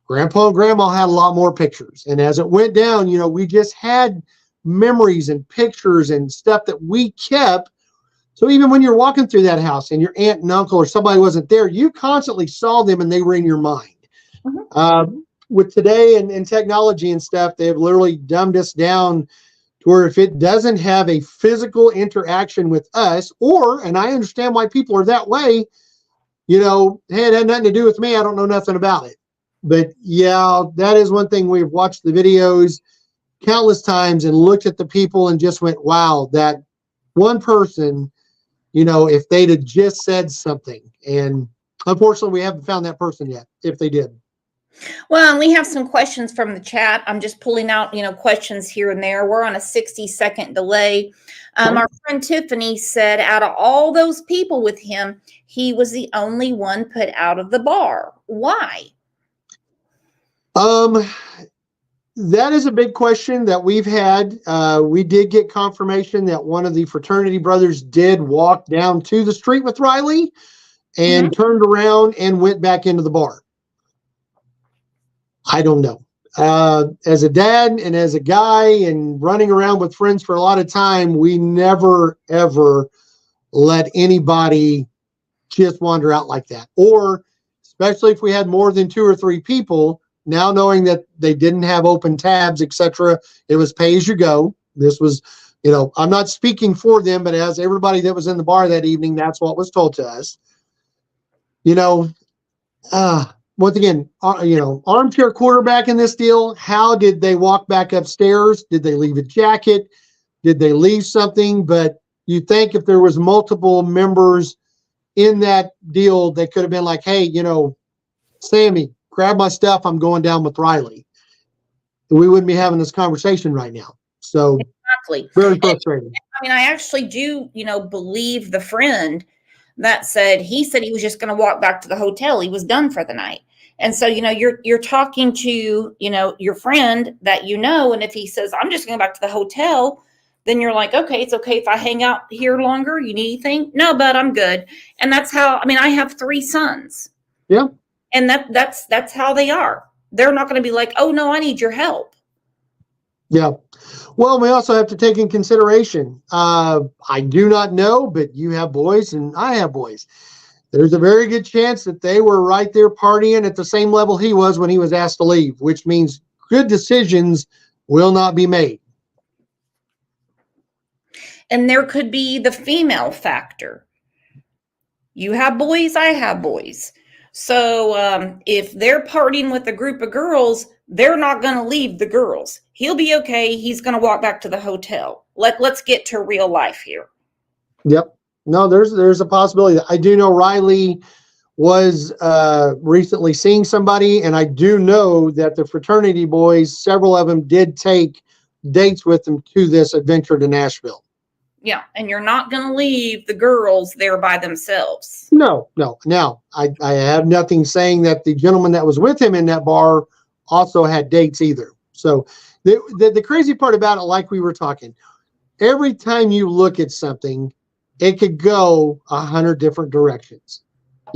Grandpa and grandma had a lot more pictures. And as it went down, we just had memories and pictures and stuff that we kept. So even when you're walking through that house and your aunt and uncle or somebody wasn't there, you constantly saw them and they were in your mind. With today and technology and stuff, they've literally dumbed us down to where if it doesn't have a physical interaction with us, and I understand why people are that way, hey, it had nothing to do with me. I don't know nothing about it. But yeah, that is one thing. We've watched the videos countless times and looked at the people and just went, wow, that one person, if they'd have just said something. And unfortunately, we haven't found that person yet, if they did. Well, and we have some questions from the chat. I'm just pulling out, questions here and there. We're on a 60-second delay. Our friend Tiffany said out of all those people with him, he was the only one put out of the bar. Why? That is a big question that we've had. We did get confirmation that one of the fraternity brothers did walk down to the street with Riley and turned around and went back into the bar. I don't know. As a dad and as a guy and running around with friends for a lot of time, we never, ever let anybody just wander out like that. Or especially if we had more than 2 or 3 people, now knowing that they didn't have open tabs, etc., it was pay as you go. This was, I'm not speaking for them, but as everybody that was in the bar that evening, that's what was told to us. Once again, armchair quarterback in this deal. How did they walk back upstairs? Did they leave a jacket? Did they leave something? But you think if there was multiple members in that deal, they could have been like, hey, Sammy, grab my stuff. I'm going down with Riley. We wouldn't be having this conversation right now. So exactly. Very frustrating. I actually do, believe the friend that said he was just going to walk back to the hotel. He was done for the night. And so, you're talking to, your friend that and if he says, I'm just going back to the hotel, then you're like, okay, it's okay if I hang out here longer. You need anything? No, but I'm good. And that's how, I have 3 sons. Yeah. And that's how they are. They're not going to be like, oh no, I need your help. Yeah. Well, we also have to take in consideration, I do not know, but you have boys and I have boys. There's a very good chance that they were right there partying at the same level he was when he was asked to leave, which means good decisions will not be made. And there could be the female factor. You have boys, I have boys. So if they're partying with a group of girls, they're not going to leave the girls. He'll be okay. He's going to walk back to the hotel. Let's get to real life here. Yep. No, there's a possibility. I do know Riley was recently seeing somebody, and I do know that the fraternity boys, several of them did take dates with them to this adventure to Nashville. Yeah, and you're not going to leave the girls there by themselves. No. Now, I have nothing saying that the gentleman that was with him in that bar also had dates either. So the crazy part about it, like we were talking, every time you look at something, it could go 100 different directions,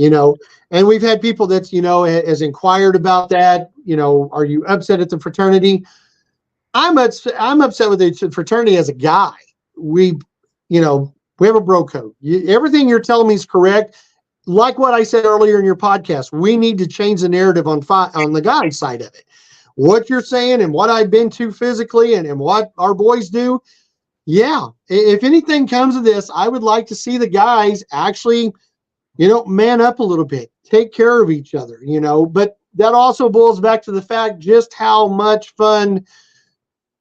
and we've had people that's, has inquired about that. Are you upset at the fraternity? I'm upset with the fraternity as a guy. We have a bro code. Everything you're telling me is correct. Like what I said earlier in your podcast, we need to change the narrative on the guy's side of it. What you're saying and what I've been to physically and what our boys do. Yeah. If anything comes of this, I would like to see the guys actually, man up a little bit, take care of each other, but that also boils back to the fact just how much fun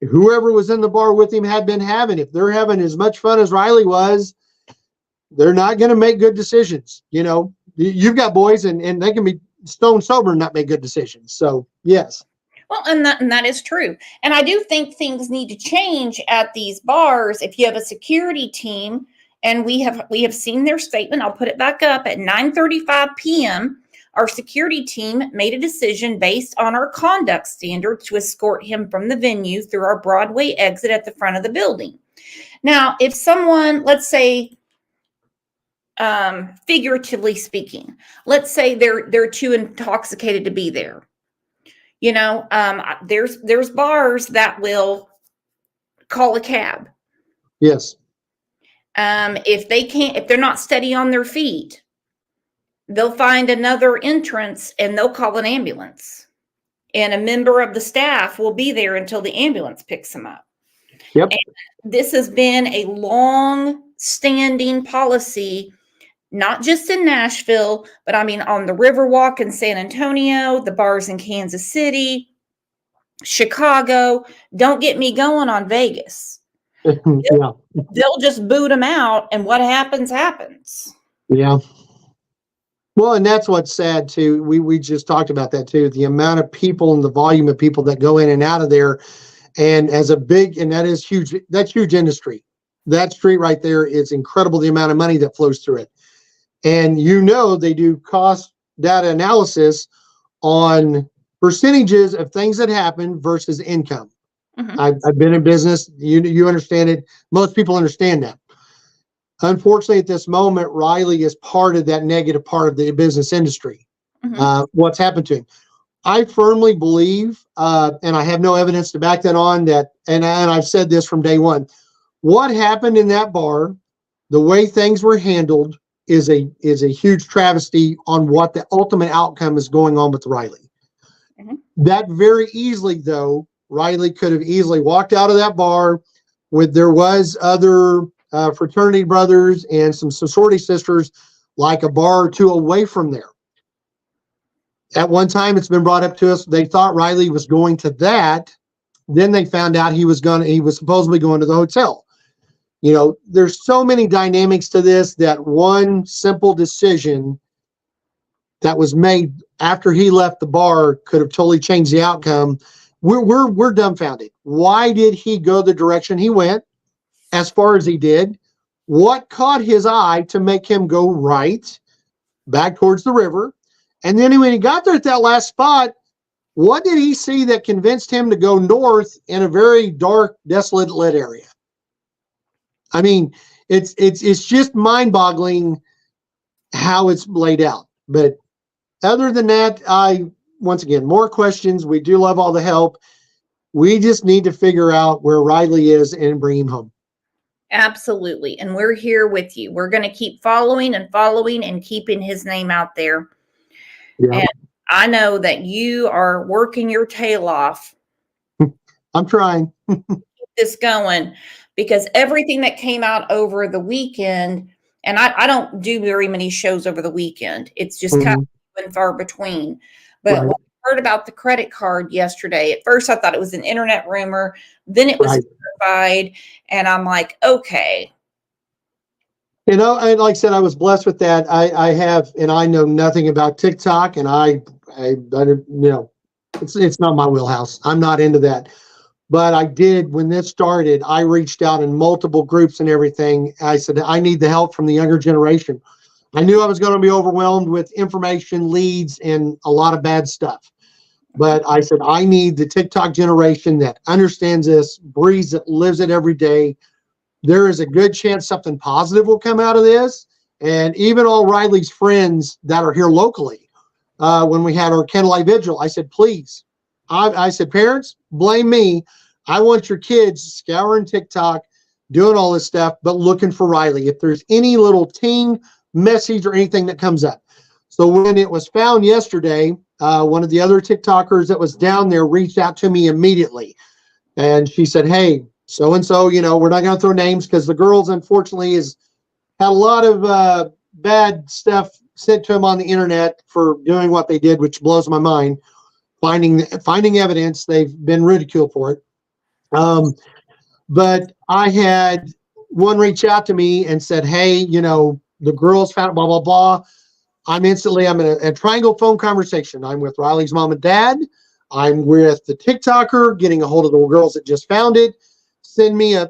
whoever was in the bar with him had been having. If they're having as much fun as Riley was, they're not going to make good decisions. You've got boys and they can be stone sober and not make good decisions. So yes. Well, and that is true. And I do think things need to change at these bars. If you have a security team, and we have seen their statement, I'll put it back up at 9:35 p.m. Our security team made a decision based on our conduct standards to escort him from the venue through our Broadway exit at the front of the building. Now, if someone, let's say, figuratively speaking, let's say they're too intoxicated to be there. There's bars that will call a cab. Yes. If they're not steady on their feet, they'll find another entrance and they'll call an ambulance. And a member of the staff will be there until the ambulance picks them up. Yep. And this has been a long-standing policy, not just in Nashville, but on the Riverwalk in San Antonio, the bars in Kansas City, Chicago. Don't get me going on Vegas. Yeah. They'll just boot them out, and what happens. Yeah. Well, and that's what's sad too. We just talked about that too. The amount of people and the volume of people that go in and out of there, and that is huge. That's huge industry. That street right there is incredible. The amount of money that flows through it. And they do cost data analysis on percentages of things that happen versus income. Mm-hmm. I've been in business. You understand it. Most people understand that. Unfortunately, at this moment, Riley is part of that negative part of the business industry. Mm-hmm. What's happened to him. I firmly believe, and I have no evidence to back that on, and I've said this from day one, what happened in that bar, the way things were handled, is a huge travesty on what the ultimate outcome is going on with Riley. Mm-hmm. That very easily, though, Riley could have easily walked out of that bar there was other fraternity brothers and some sorority sisters, like a bar or two away from there. At one time, it's been brought up to us, they thought Riley was going to that. Then they found out he was supposedly going to the hotel. There's so many dynamics to this that one simple decision that was made after he left the bar could have totally changed the outcome. We're dumbfounded. Why did he go the direction he went as far as he did? What caught his eye to make him go right back towards the river? And then when he got there at that last spot, what did he see that convinced him to go north in a very dark, desolate lit area? I mean, it's just mind-boggling how it's laid out. But other than that, once again, more questions. We do love all the help. We just need to figure out where Riley is and bring him home. Absolutely. And we're here with you. We're going to keep following and keeping his name out there. Yeah. And I know that you are working your tail off. I'm trying. Keep this going, because everything that came out over the weekend, and I don't do very many shows over the weekend. It's just kind of few and far between. But Right. when I heard about the credit card yesterday, at first I thought it was an internet rumor. Then it was Right. verified. And I'm like, okay. You know, and like I said, I was blessed with that. I have, and I know nothing about TikTok, and I you know, it's not my wheelhouse. I'm not into that. But I did, when this started, I reached out in multiple groups and everything. I said, I need the help from the younger generation. I knew I was going to be overwhelmed with information, leads, and a lot of bad stuff. But I said, I need the TikTok generation that understands this, breathes it, lives it every day. There is a good chance something positive will come out of this. And even all Riley's friends that are here locally, when we had our candlelight vigil, I said, please, I said, parents, blame me. I want your kids scouring TikTok, doing all this stuff, but looking for Riley. If there's any little teen message or anything that comes up. So when it was found yesterday, one of the other TikTokers that was down there reached out to me immediately. And she said, hey, so-and-so, you know, we're not going to throw names because the girls, unfortunately, has had a lot of bad stuff sent to them on the internet for doing what they did, which blows my mind. Finding evidence, they've been ridiculed for it. But I had one reach out to me and said, hey, you know, the girls found blah, blah, blah. I'm in a triangle phone conversation. I'm with Riley's mom and dad. I'm with the TikToker, getting a hold of the girls that just found it. Send me a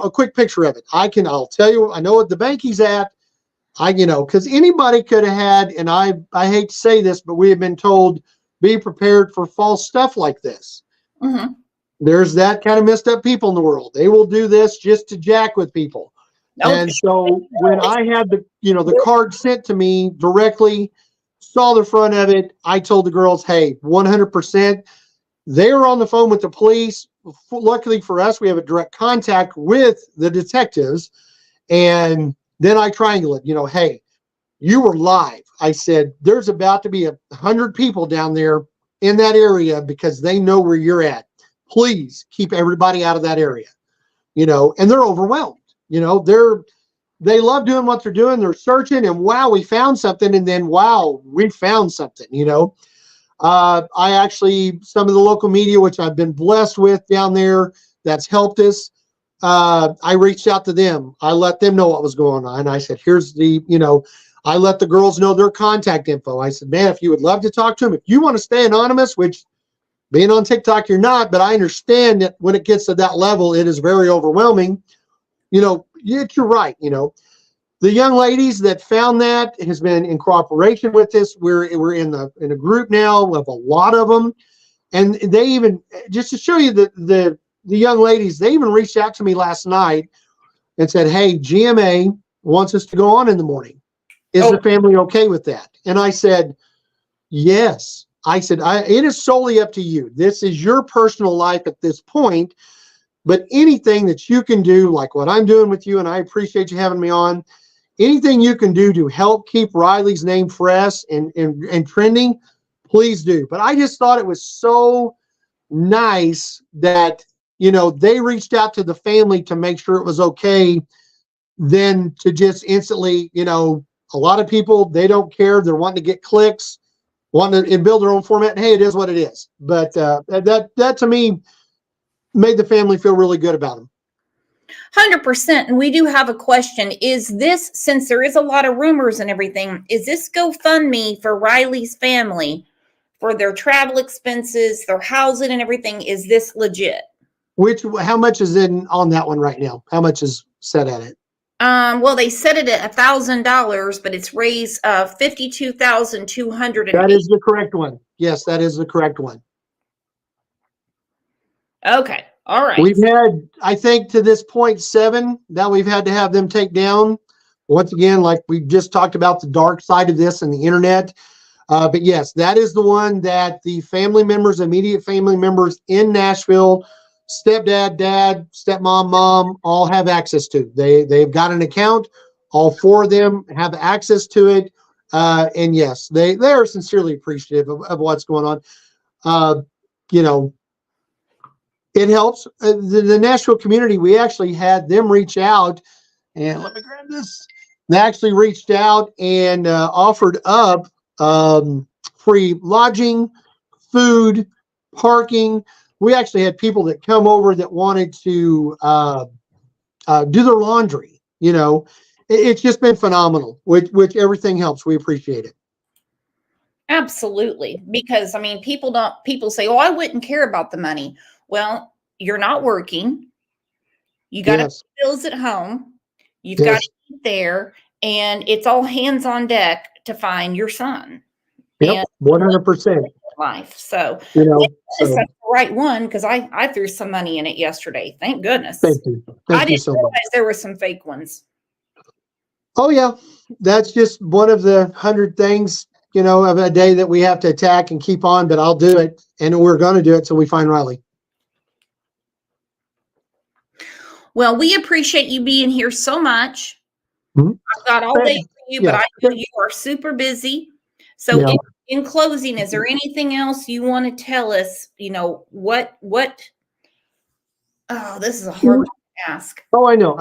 quick picture of it. I'll tell you, I know what the bank he's at. Because anybody could have had, and I hate to say this, but we have been told, be prepared for false stuff like this. Mm-hmm. There's that kind of messed up people in the world. They will do this just to jack with people. And so when I had the card sent to me directly, saw the front of it, I told the girls, hey, 100%. They were on the phone with the police. Luckily for us, we have a direct contact with the detectives. And then I triangulated, hey, you were live. I said, there's about to be 100 people down there in that area because they know where you're at. Please keep everybody out of that area, and they're overwhelmed. They love doing what they're doing. They're searching and wow, we found something. And then, wow, we found something, I actually, some of the local media, which I've been blessed with down there, that's helped us. I reached out to them. I let them know what was going on. I said, here's I let the girls know their contact info. I said, man, if you would love to talk to them, if you want to stay anonymous, which being on TikTok, you're not, but I understand that when it gets to that level, it is very overwhelming. You're right. The young ladies that found that has been in cooperation with us. We're in a group now of a lot of them. And they even, just to show you the young ladies, they even reached out to me last night and said, hey, GMA wants us to go on in the morning. Is the family okay with that? And I said, yes. I said, it is solely up to you. This is your personal life at this point, but anything that you can do, like what I'm doing with you, and I appreciate you having me on, anything you can do to help keep Riley's name fresh and trending, please do. But I just thought it was so nice that, they reached out to the family to make sure it was okay, then to just instantly, a lot of people, they don't care. They're wanting to get clicks, wanting to build their own format. And hey, it is what it is. But that to me made the family feel really good about them. 100%. And we do have a question. Is this, since there is a lot of rumors and everything, is this GoFundMe for Riley's family for their travel expenses, their housing and everything? Is this legit? How much is in on that one right now? How much is set at it? Well, they set it at $1,000, but it's raised $52,208. That is the correct one. Yes, that is the correct one. Okay, all right. We've had, I think, to this point, 7 that we've had to have them take down. Once again, like we just talked about the dark side of this and the internet. But yes, that is the one that the family members, immediate family members in Nashville, stepdad, dad, stepmom, mom, all have access to. They've got an account. All 4 of them have access to it. And yes, they are sincerely appreciative of what's going on. You know, it helps the Nashville community. We actually had them reach out, and let me grab this. They actually reached out and offered up free lodging, food, parking. We actually had people that come over that wanted to do their laundry. You know, it's just been phenomenal, which everything helps. We appreciate it. Absolutely. Because I mean, people say, oh, I wouldn't care about the money. Well, you're not working. You got to Yes. pay bills at home. You've Yes. got to eat there, and it's all hands on deck to find your son. Yep. 100%. Life. So, You know, that's the right one, because I threw some money in it yesterday. Thank goodness. thank you. I Thank you didn't so realize much. there were some fake ones. Oh yeah, that's just one of the 100 things, you know, of a day that we have to attack and keep on, but I'll do it. And we're going to do it till we find Riley. Well, we appreciate you being here so much. Mhm. I've got all day for you, but Yeah. I know you are super busy. So Yeah. in closing, is there anything else you want to tell us? You know, what, oh, this is a hard one to ask. Oh, I know.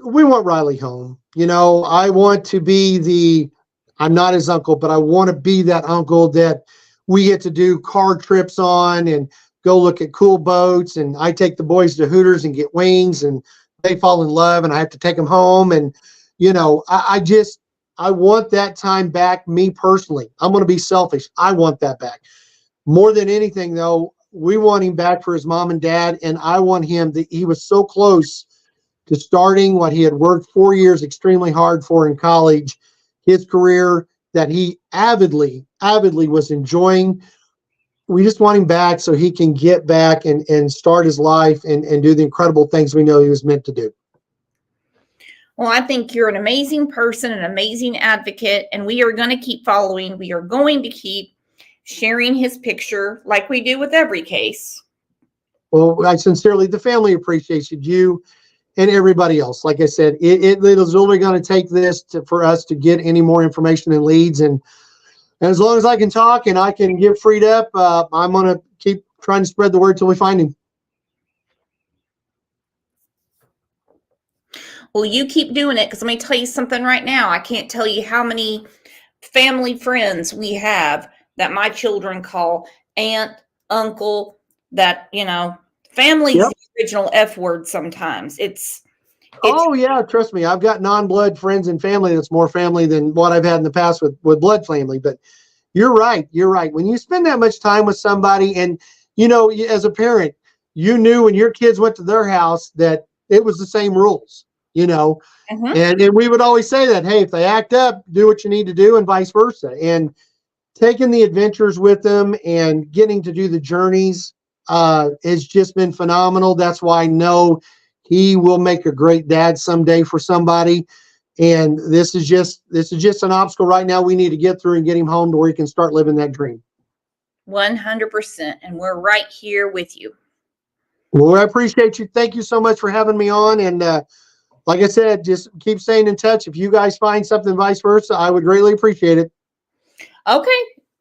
We want Riley home. You know, I want to be I'm not his uncle, but I want to be that uncle that we get to do car trips on and go look at cool boats. And I take the boys to Hooters and get wings, and they fall in love and I have to take them home. And, you know, I want that time back. Me personally, I'm going to be selfish. I want that back more than anything, though. We want him back for his mom and dad. And I want him he was so close to starting what he had worked 4 years extremely hard for in college, his career that he avidly was enjoying. We just want him back so he can get back and start his life and do the incredible things we know he was meant to do. Well, I think you're an amazing person, an amazing advocate, and we are going to keep following. We are going to keep sharing his picture like we do with every case. Well, the family appreciates you and everybody else. Like I said, it is only going to take this for us to get any more information and leads. And as long as I can talk and I can get freed up, I'm going to keep trying to spread the word till we find him. Well, you keep doing it, because let me tell you something right now. I can't tell you how many family friends we have that my children call aunt, uncle, that, you know, family's Yep. the original F word sometimes. It's Oh yeah, trust me. I've got non-blood friends and family that's more family than what I've had in the past with blood family. But you're right. When you spend that much time with somebody, and you know, as a parent, you knew when your kids went to their house that it was the same rules, you know. And we would always say that, hey, if they act up, do what you need to do, and vice versa. And taking the adventures with them and getting to do the journeys has just been phenomenal. That's why I know he will make a great dad someday for somebody. And this is just an obstacle right now we need to get through and get him home to where he can start living that dream. 100%. And we're right here with you. Well, I appreciate you. Thank you so much for having me on. And like I said, just keep staying in touch. If you guys find something, vice versa, I would greatly appreciate it. Okay.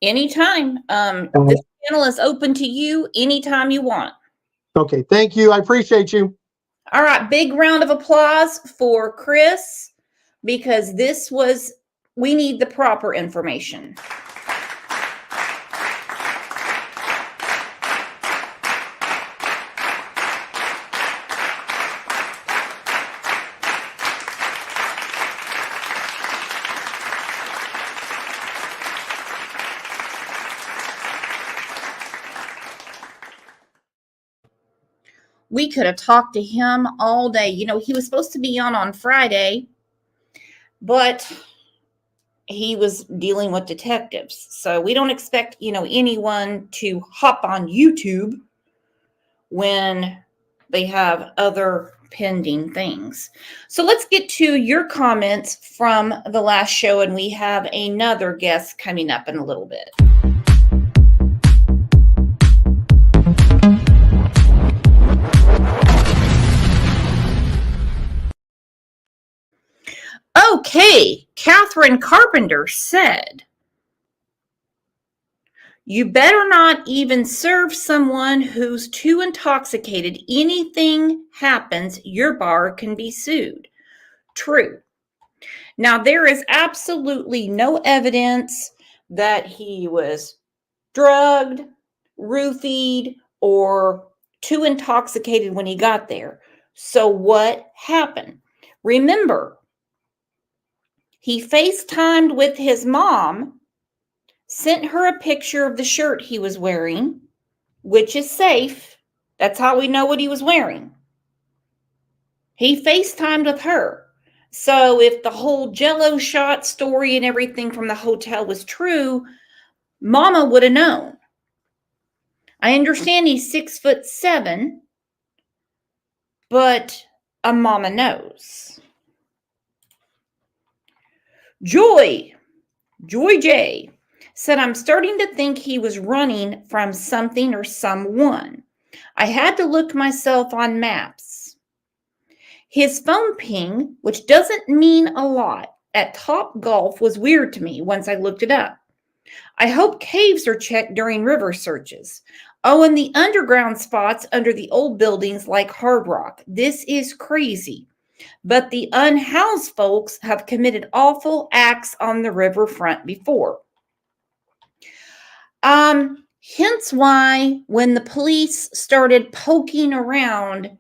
Anytime. This channel is open to you anytime you want. Okay. Thank you. I appreciate you. All right. Big round of applause for Chris, because we need the proper information. We could have talked to him all day. You know, he was supposed to be on Friday, but he was dealing with detectives. So we don't expect, anyone to hop on YouTube when they have other pending things. So let's get to your comments from the last show, and we have another guest coming up in a little bit. Okay, Catherine Carpenter said, "You better not even serve someone who's too intoxicated. Anything happens, your bar can be sued." True. Now, there is absolutely no evidence that he was drugged, roofied, or too intoxicated when he got there. So what happened? Remember, he FaceTimed with his mom, sent her a picture of the shirt he was wearing, which is safe. That's how we know what he was wearing. He FaceTimed with her. So if the whole Jello shot story and everything from the hotel was true, Mama would have known. I understand he's 6'7", but a mama knows. Joy J said, "I'm starting to think he was running from something or someone. I had to look myself on maps. His phone ping, which doesn't mean a lot, at Top Golf was weird to me once I looked it up. I hope caves are checked during river searches. Oh, and the underground spots under the old buildings like Hard Rock. This is crazy. But the unhoused folks have committed awful acts on the riverfront before." Hence why when the police started poking around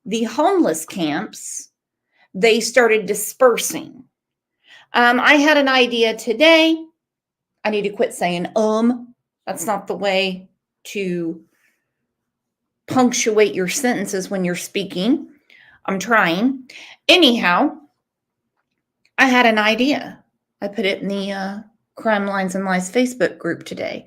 the homeless camps, they started dispersing. I had an idea today. I need to quit saying That's not the way to punctuate your sentences when you're speaking. I'm trying. Anyhow, I had an idea. I put it in the Crime Lines and Lies Facebook group today.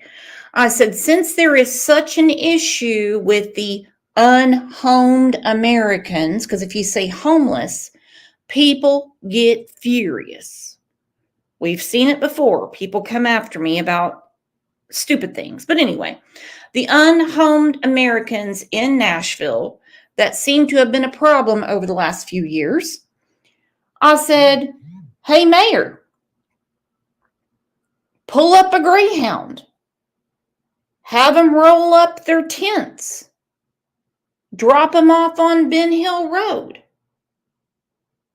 I said, since there is such an issue with the unhomed Americans, because if you say homeless, people get furious. We've seen it before. People come after me about stupid things. But anyway, the unhomed Americans in Nashville that seem to have been a problem over the last few years, I said, hey, Mayor, pull up a Greyhound. Have them roll up their tents. Drop them off on Ben Hill Road.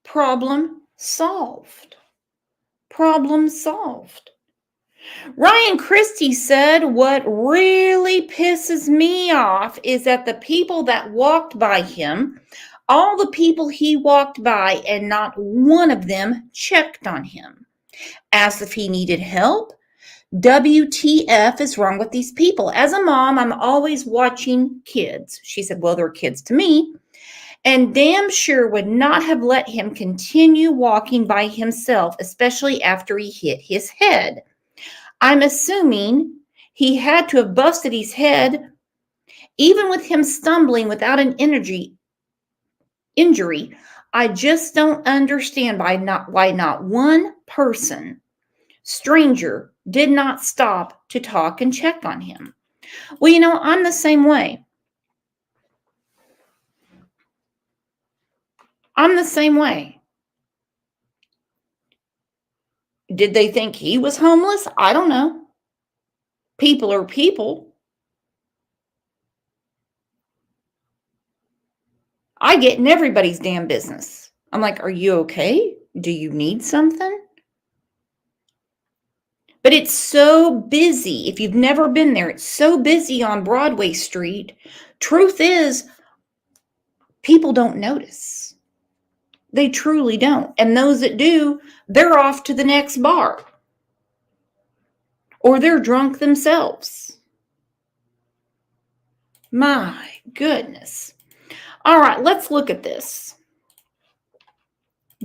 Problem solved. Problem solved. Ryan Christie said, what really pisses me off is that the people that walked by him, all the people he walked by, and not one of them checked on him. Asked if he needed help. WTF is wrong with these people? As a mom, I'm always watching kids. She said, well, they're kids to me. And damn sure would not have let him continue walking by himself, especially after he hit his head. I'm assuming he had to have busted his head, even with him stumbling without an injury. I just don't understand why not one person, stranger, did not stop to talk and check on him. Well, I'm the same way. I'm the same way. Did they think he was homeless? I don't know. People are people. I get in everybody's damn business. I'm like, are you okay? Do you need something? But it's so busy. If you've never been there, it's so busy on Broadway Street. Truth is, people don't notice. They truly don't. And those that do, they're off to the next bar. Or they're drunk themselves. My goodness. All right, let's look at this.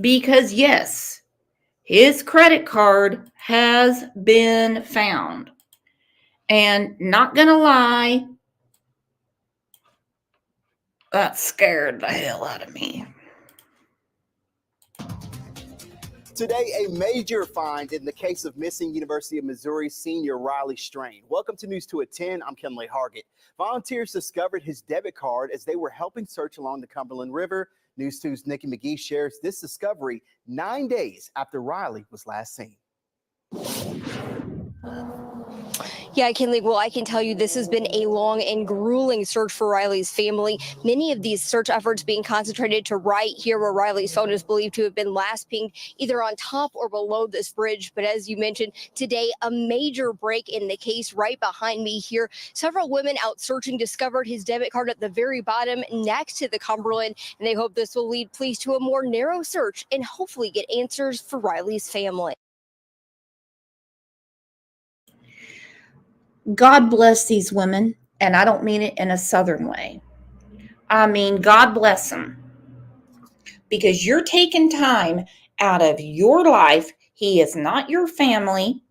Because yes, his credit card has been found. And not gonna lie, that scared the hell out of me. Today, a major find in the case of missing University of Missouri senior Riley Strain. Welcome to News 2 at 10. I'm Kenley Hargett. Volunteers discovered his debit card as they were helping search along the Cumberland River. News 2's Nikki McGee shares this discovery 9 days after Riley was last seen. Yeah, Kinley, well, I can tell you this has been a long and grueling search for Riley's family. Many of these search efforts being concentrated to right here where Riley's phone is believed to have been last pinged, either on top or below this bridge. But as you mentioned, today, a major break in the case right behind me here. Several women out searching discovered his debit card at the very bottom next to the Cumberland, and they hope this will lead police to a more narrow search and hopefully get answers for Riley's family. God bless these women, and I don't mean it in a Southern way. I mean, God bless them. Because you're taking time out of your life. He is not your family.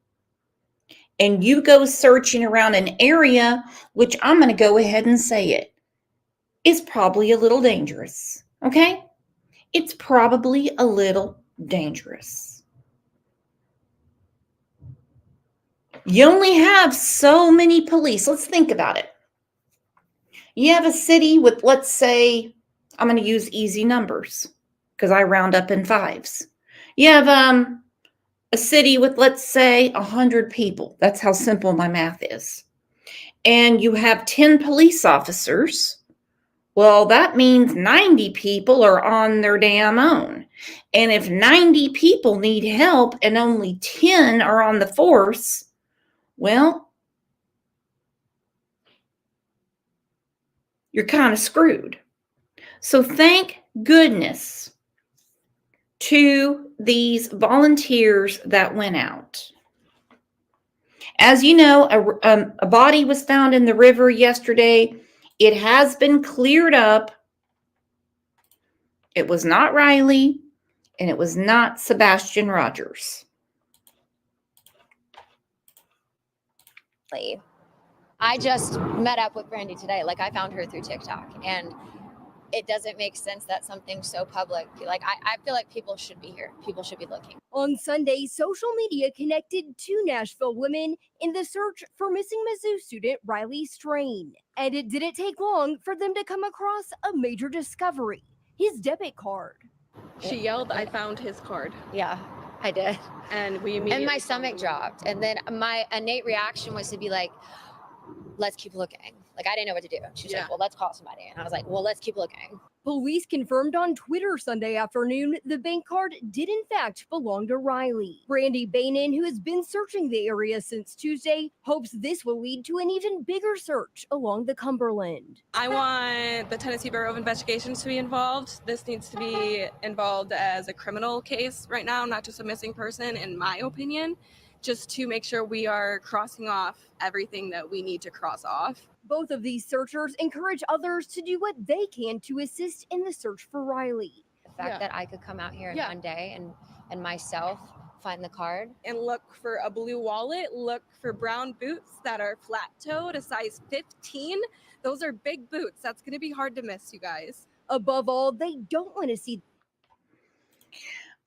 And you go searching around an area, which I'm going to go ahead and say it, is probably a little dangerous. Okay? It's probably a little dangerous. You only have so many police. Let's think about it. You have a city with, let's say, I'm going to use easy numbers because I round up in fives. You have a city with, let's say, 100 people. That's how simple my math is. And you have 10 police officers. Well, that means 90 people are on their damn own. And if 90 people need help and only 10 are on the force, well, you're kind of screwed. So thank goodness to these volunteers that went out. As you know, a body was found in the river yesterday. It has been cleared up. It was not Riley, and it was not Sebastian Rogers. I just met up with Brandy today. Like, I found her through TikTok, and it doesn't make sense that something so public, like, I feel like people should be here. People should be looking. On Sunday, social media connected two Nashville women in the search for missing Mizzou student Riley Strain. And it didn't take long for them to come across a major discovery, his debit card. She yelled, "I found his card." Yeah, I did. And we immediately. And my stomach dropped. And then my innate reaction was to be like, let's keep looking. Like, I didn't know what to do. She was like, well, let's call somebody. And I was like, well, let's keep looking. Police confirmed on Twitter Sunday afternoon the bank card did in fact belong to Riley. Brandy Bainan, who has been searching the area since Tuesday, hopes this will lead to an even bigger search along the Cumberland. I want the Tennessee Bureau of Investigations to be involved. This needs to be involved as a criminal case right now, not just a missing person, in my opinion, just to make sure we are crossing off everything that we need to cross off. Both of these searchers encourage others to do what they can to assist in the search for Riley. The fact that I could come out here in one day and myself find the card. And look for a blue wallet, look for brown boots that are flat-toed, a size 15. Those are big boots. That's going to be hard to miss, you guys. Above all, they don't want to see.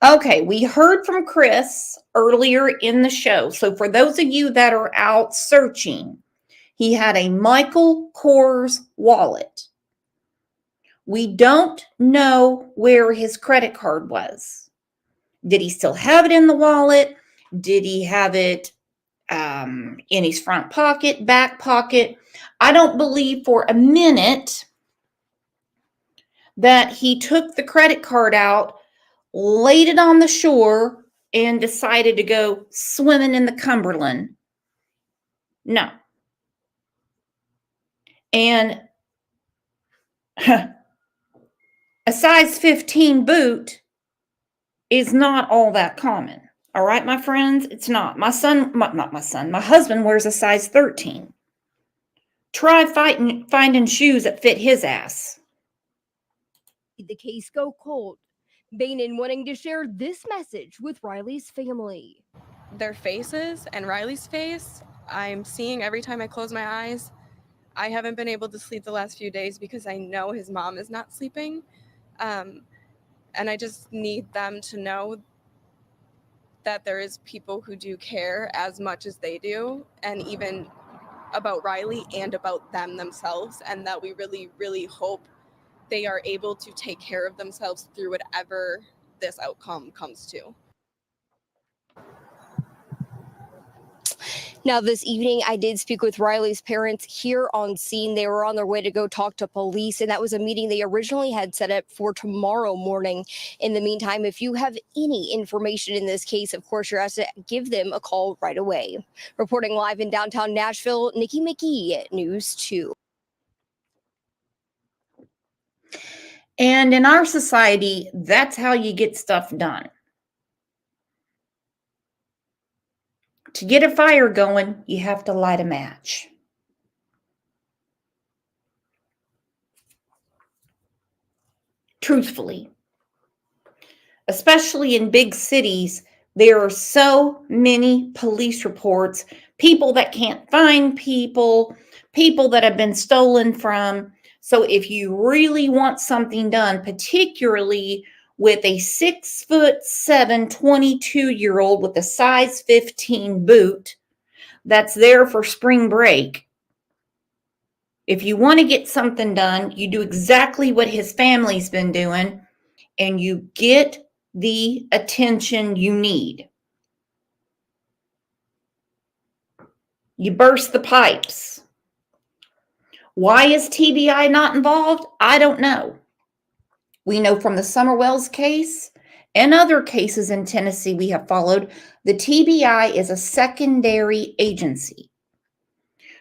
Okay, we heard from Chris earlier in the show. So for those of you that are out searching, he had a Michael Kors wallet. We don't know where his credit card was. Did he still have it in the wallet? Did he have it in his front pocket, back pocket? I don't believe for a minute that he took the credit card out, laid it on the shore, and decided to go swimming in the Cumberland. No. And a size 15 boot is not all that common. All right, my friends, it's not. My husband wears a size 13. Try finding shoes that fit his ass. the case go cold. Bainon wanting to share this message with Riley's family. Their faces and Riley's face, I'm seeing every time I close my eyes. I haven't been able to sleep the last few days because I know his mom is not sleeping. And I just need them to know that there is people who do care as much as they do, and even about Riley and about them themselves, and that we really, really hope they are able to take care of themselves through whatever this outcome comes to. Now, this evening, I did speak with Riley's parents here on scene. They were on their way to go talk to police, and that was a meeting they originally had set up for tomorrow morning. In the meantime, if you have any information in this case, of course, you're asked to give them a call right away. Reporting live in downtown Nashville, Nikki McGee, News 2. And in our society, that's how you get stuff done. To get a fire going, you have to light a match. Truthfully, especially in big cities, there are so many police reports, people that can't find people, people that have been stolen from. So if you really want something done, particularly with a 6'7", 22-year-old with a size 15 boot that's there for spring break, if you want to get something done, you do exactly what his family's been doing, and you get the attention you need. You burst the pipes. Why is TBI not involved? I don't know. We know from the Summer Wells case and other cases in Tennessee we have followed, the TBI is a secondary agency.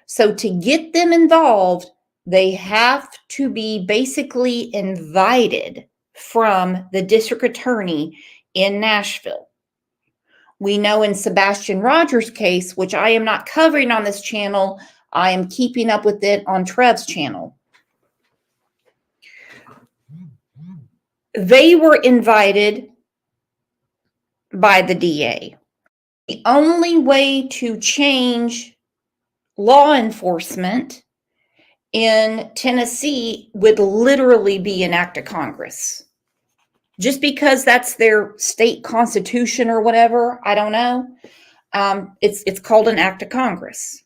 So to get them involved, they have to be basically invited from the district attorney in Nashville. We know in Sebastian Rogers' case, which I am not covering on this channel, I am keeping up with it on Trev's channel. They were invited by the DA. The only way to change law enforcement in Tennessee would literally be an act of Congress. Just because that's their state constitution or whatever, I don't know. It's called an act of Congress.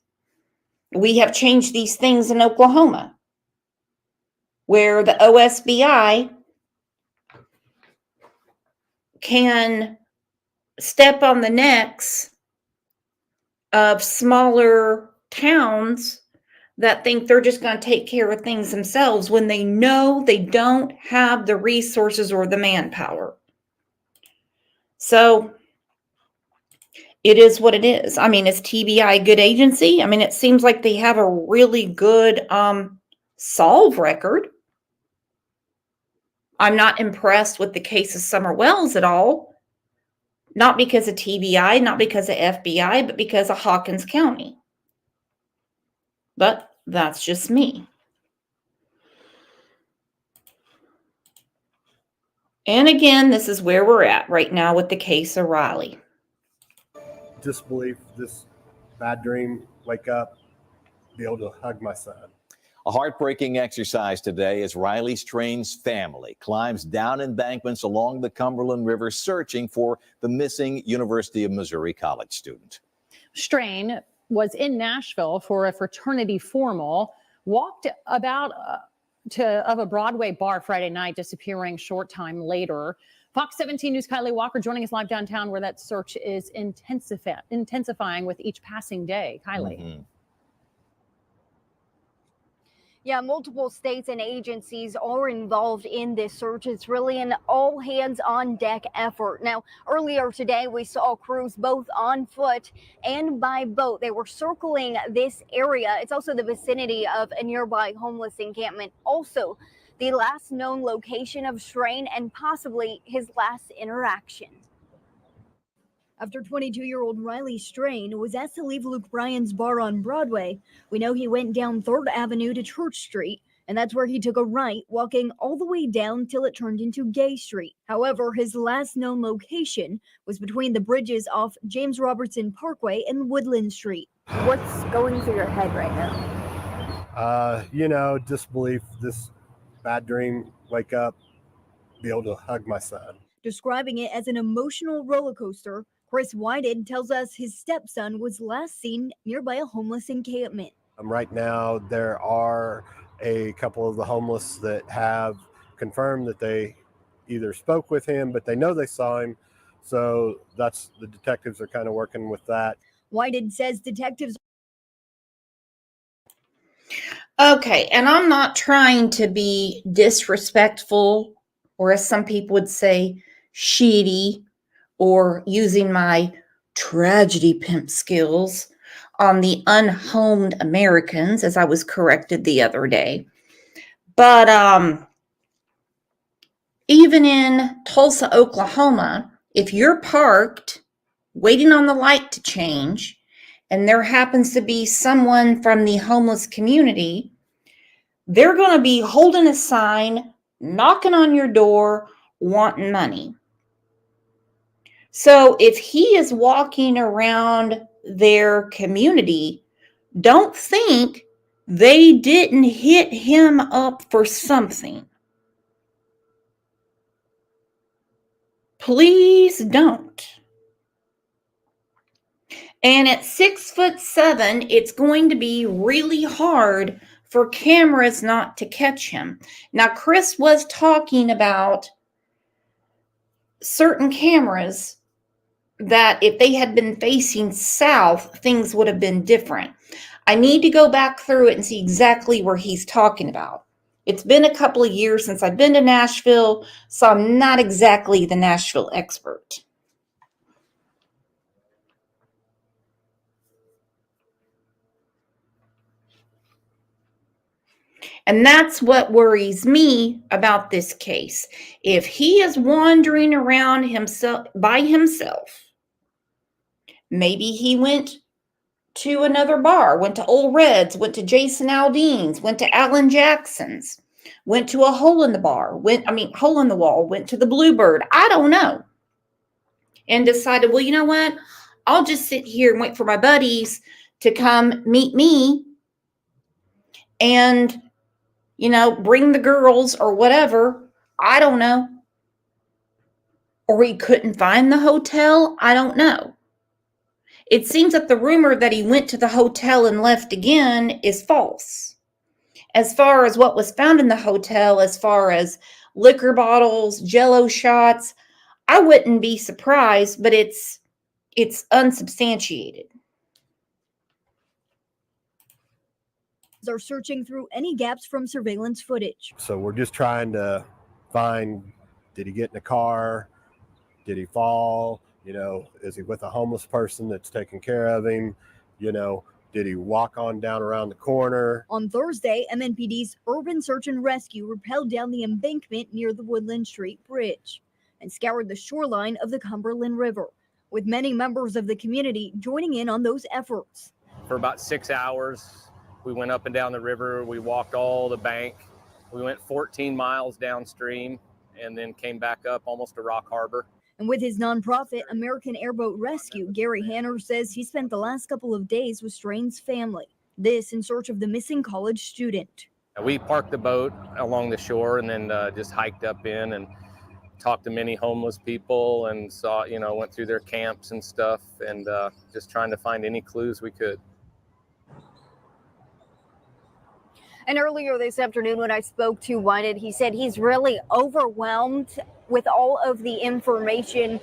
We have changed these things in Oklahoma, where the OSBI can step on the necks of smaller towns that think they're just going to take care of things themselves when they know they don't have the resources or the manpower. So it is what it is. I mean, is TBI a good agency? I mean, it seems like they have a really good solve record. I'm not impressed with the case of Summer Wells at all. Not because of TBI, not because of FBI, but because of Hawkins County. But that's just me. And again, this is where we're at right now with the case of Riley. Disbelief, this bad dream, wake up, be able to hug my son. A heartbreaking exercise today as Riley Strain's family climbs down embankments along the Cumberland River searching for the missing University of Missouri college student. Strain was in Nashville for a fraternity formal, walked about of a Broadway bar Friday night, disappearing short time later. Fox 17 News' Kylie Walker joining us live downtown where that search is intensifying with each passing day. Kylie. Mm-hmm. Yeah, multiple states and agencies are involved in this search. It's really an all hands on deck effort. Now, earlier today, we saw crews both on foot and by boat. They were circling this area. It's also the vicinity of a nearby homeless encampment. Also, the last known location of Strain and possibly his last interaction. After 22-year-old Riley Strain was asked to leave Luke Bryan's bar on Broadway, we know he went down 3rd Avenue to Church Street And that's where he took a right, walking all the way down till it turned into Gay Street. However, his last known location was between the bridges off James Robertson Parkway and Woodland Street. What's going through your head right now? Disbelief, this bad dream, wake up, be able to hug my son. Describing it as an emotional roller coaster, Chris Whited tells us his stepson was last seen nearby a homeless encampment. Right now, there are a couple of the homeless that have confirmed that they either spoke with him, but they know they saw him. So that's the detectives are kind of working with that. Whited says detectives. Okay, and I'm not trying to be disrespectful, or as some people would say, shitty, or using my tragedy pimp skills on the unhomed Americans, as I was corrected the other day. But even in Tulsa, Oklahoma, if you're parked waiting on the light to change, and there happens to be someone from the homeless community, they're going to be holding a sign, knocking on your door, wanting money. So if he is walking around their community, don't think they didn't hit him up for something. Please don't. And at 6'7", it's going to be really hard for cameras not to catch him. Now, Chris was talking about certain cameras that if they had been facing south, things would have been different. I need to go back through it and see exactly where he's talking about. It's been a couple of years since I've been to Nashville, so I'm not exactly the Nashville expert. And that's what worries me about this case. If he is wandering around himself by himself, maybe he went to another bar, went to Old Red's, went to Jason Aldean's, went to Alan Jackson's, went to a hole in the hole in the wall, went to the Bluebird. I don't know. And decided, well, you know what? I'll just sit here and wait for my buddies to come meet me and, bring the girls or whatever. I don't know. Or he couldn't find the hotel. I don't know. It seems that the rumor that he went to the hotel and left again is false. As far as what was found in the hotel, as far as liquor bottles, Jell-O shots, I wouldn't be surprised, but it's unsubstantiated. Are searching through any gaps from surveillance footage. So we're just trying to find, did he get in a car? Did he fall? Is he with a homeless person that's taking care of him? Did he walk on down around the corner? On Thursday, MNPD's Urban Search and Rescue rappelled down the embankment near the Woodland Street Bridge and scoured the shoreline of the Cumberland River, with many members of the community joining in on those efforts. For about 6 hours, we went up and down the river. We walked all the bank. We went 14 miles downstream and then came back up almost to Rock Harbor. And with his nonprofit, American Airboat Rescue, Gary Hanner says he spent the last couple of days with Strain's family. This in search of the missing college student. We parked the boat along the shore and then just hiked up in and talked to many homeless people and saw, went through their camps and stuff and just trying to find any clues we could. And earlier this afternoon when I spoke to Whited, he said he's really overwhelmed with all of the information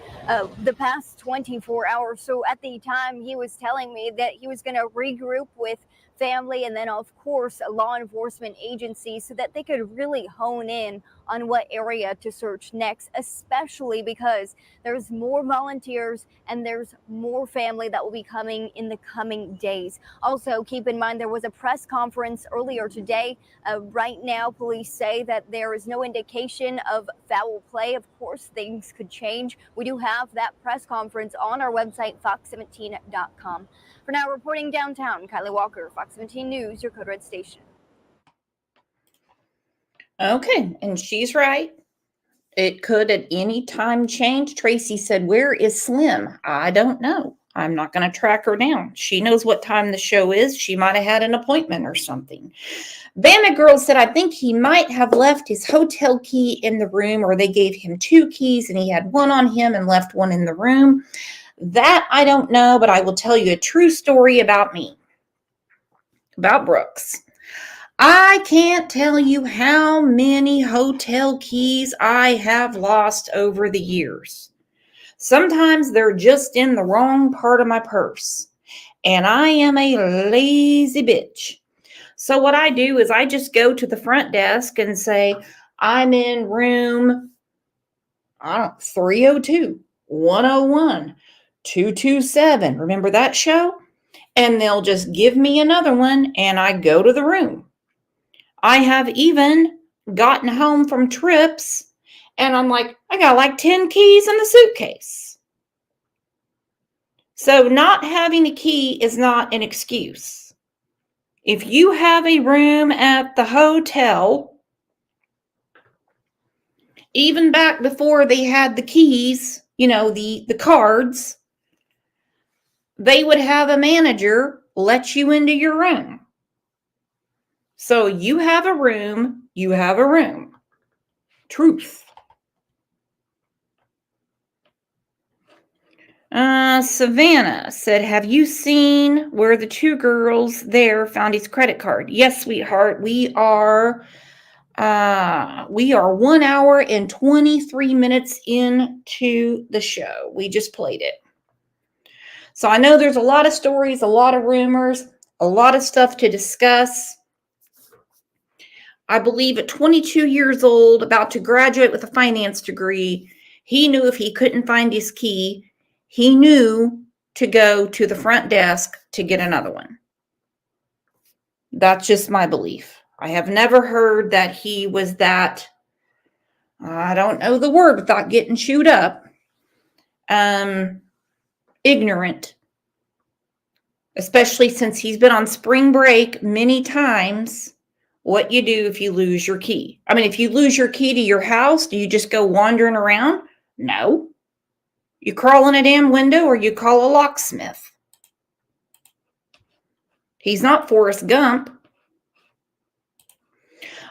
the past 24 hours. So at the time, he was telling me that he was going to regroup with family and then, of course, law enforcement agencies so that they could really hone in on what area to search next, especially because there's more volunteers and there's more family that will be coming in the coming days. Also, keep in mind there was a press conference earlier today. Right now, police say that there is no indication of foul play. Of course, things could change. We do have that press conference on our website, fox17.com. For now, reporting downtown, Kylie Walker, Fox 17 News, your Code Red station. Okay, and she's right. It could at any time change. Tracy said, "Where is Slim?" I don't know. I'm not going to track her down. She knows what time the show is. She might have had an appointment or something. Vanna Girl said, "I think he might have left his hotel key in the room, or they gave him 2 keys and he had one on him and left one in the room." That I don't know, but I will tell you a true story about me, about Brooks. I can't tell you how many hotel keys I have lost over the years. Sometimes they're just in the wrong part of my purse, and I am a lazy bitch. So what I do is I just go to the front desk and say, "I'm in room 302, 101, 227. Remember that show?" And they'll just give me another one, and I go to the room. I have even gotten home from trips and I'm like, I got like 10 keys in the suitcase. So not having a key is not an excuse. If you have a room at the hotel, even back before they had the keys, the cards, they would have a manager let you into your room. So you have a room, you have a room. Truth. Savannah said, "Have you seen where the 2 girls there found his credit card?" Yes, sweetheart. We are 1 hour and 23 minutes into the show. We just played it. So I know there's a lot of stories, a lot of rumors, a lot of stuff to discuss. I believe at 22 years old, about to graduate with a finance degree, he knew if he couldn't find his key, he knew to go to the front desk to get another one. That's just my belief. I have never heard that he was that, I don't know the word without getting chewed up, ignorant, especially since he's been on spring break many times. What you do if you lose your key. I mean, if you lose your key to your house, do you just go wandering around? No. You crawl in a damn window or you call a locksmith. He's not Forrest Gump.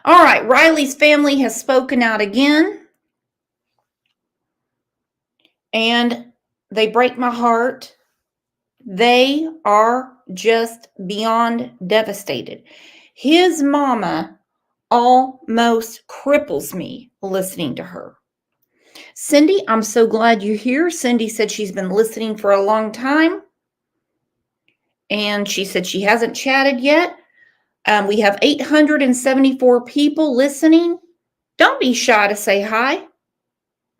All right, Riley's family has spoken out again. And they break my heart. They are just beyond devastated. His mama almost cripples me listening to her. Cindy, I'm so glad you're here. Cindy said she's been listening for a long time. And she said she hasn't chatted yet. We have 874 people listening. Don't be shy to say hi.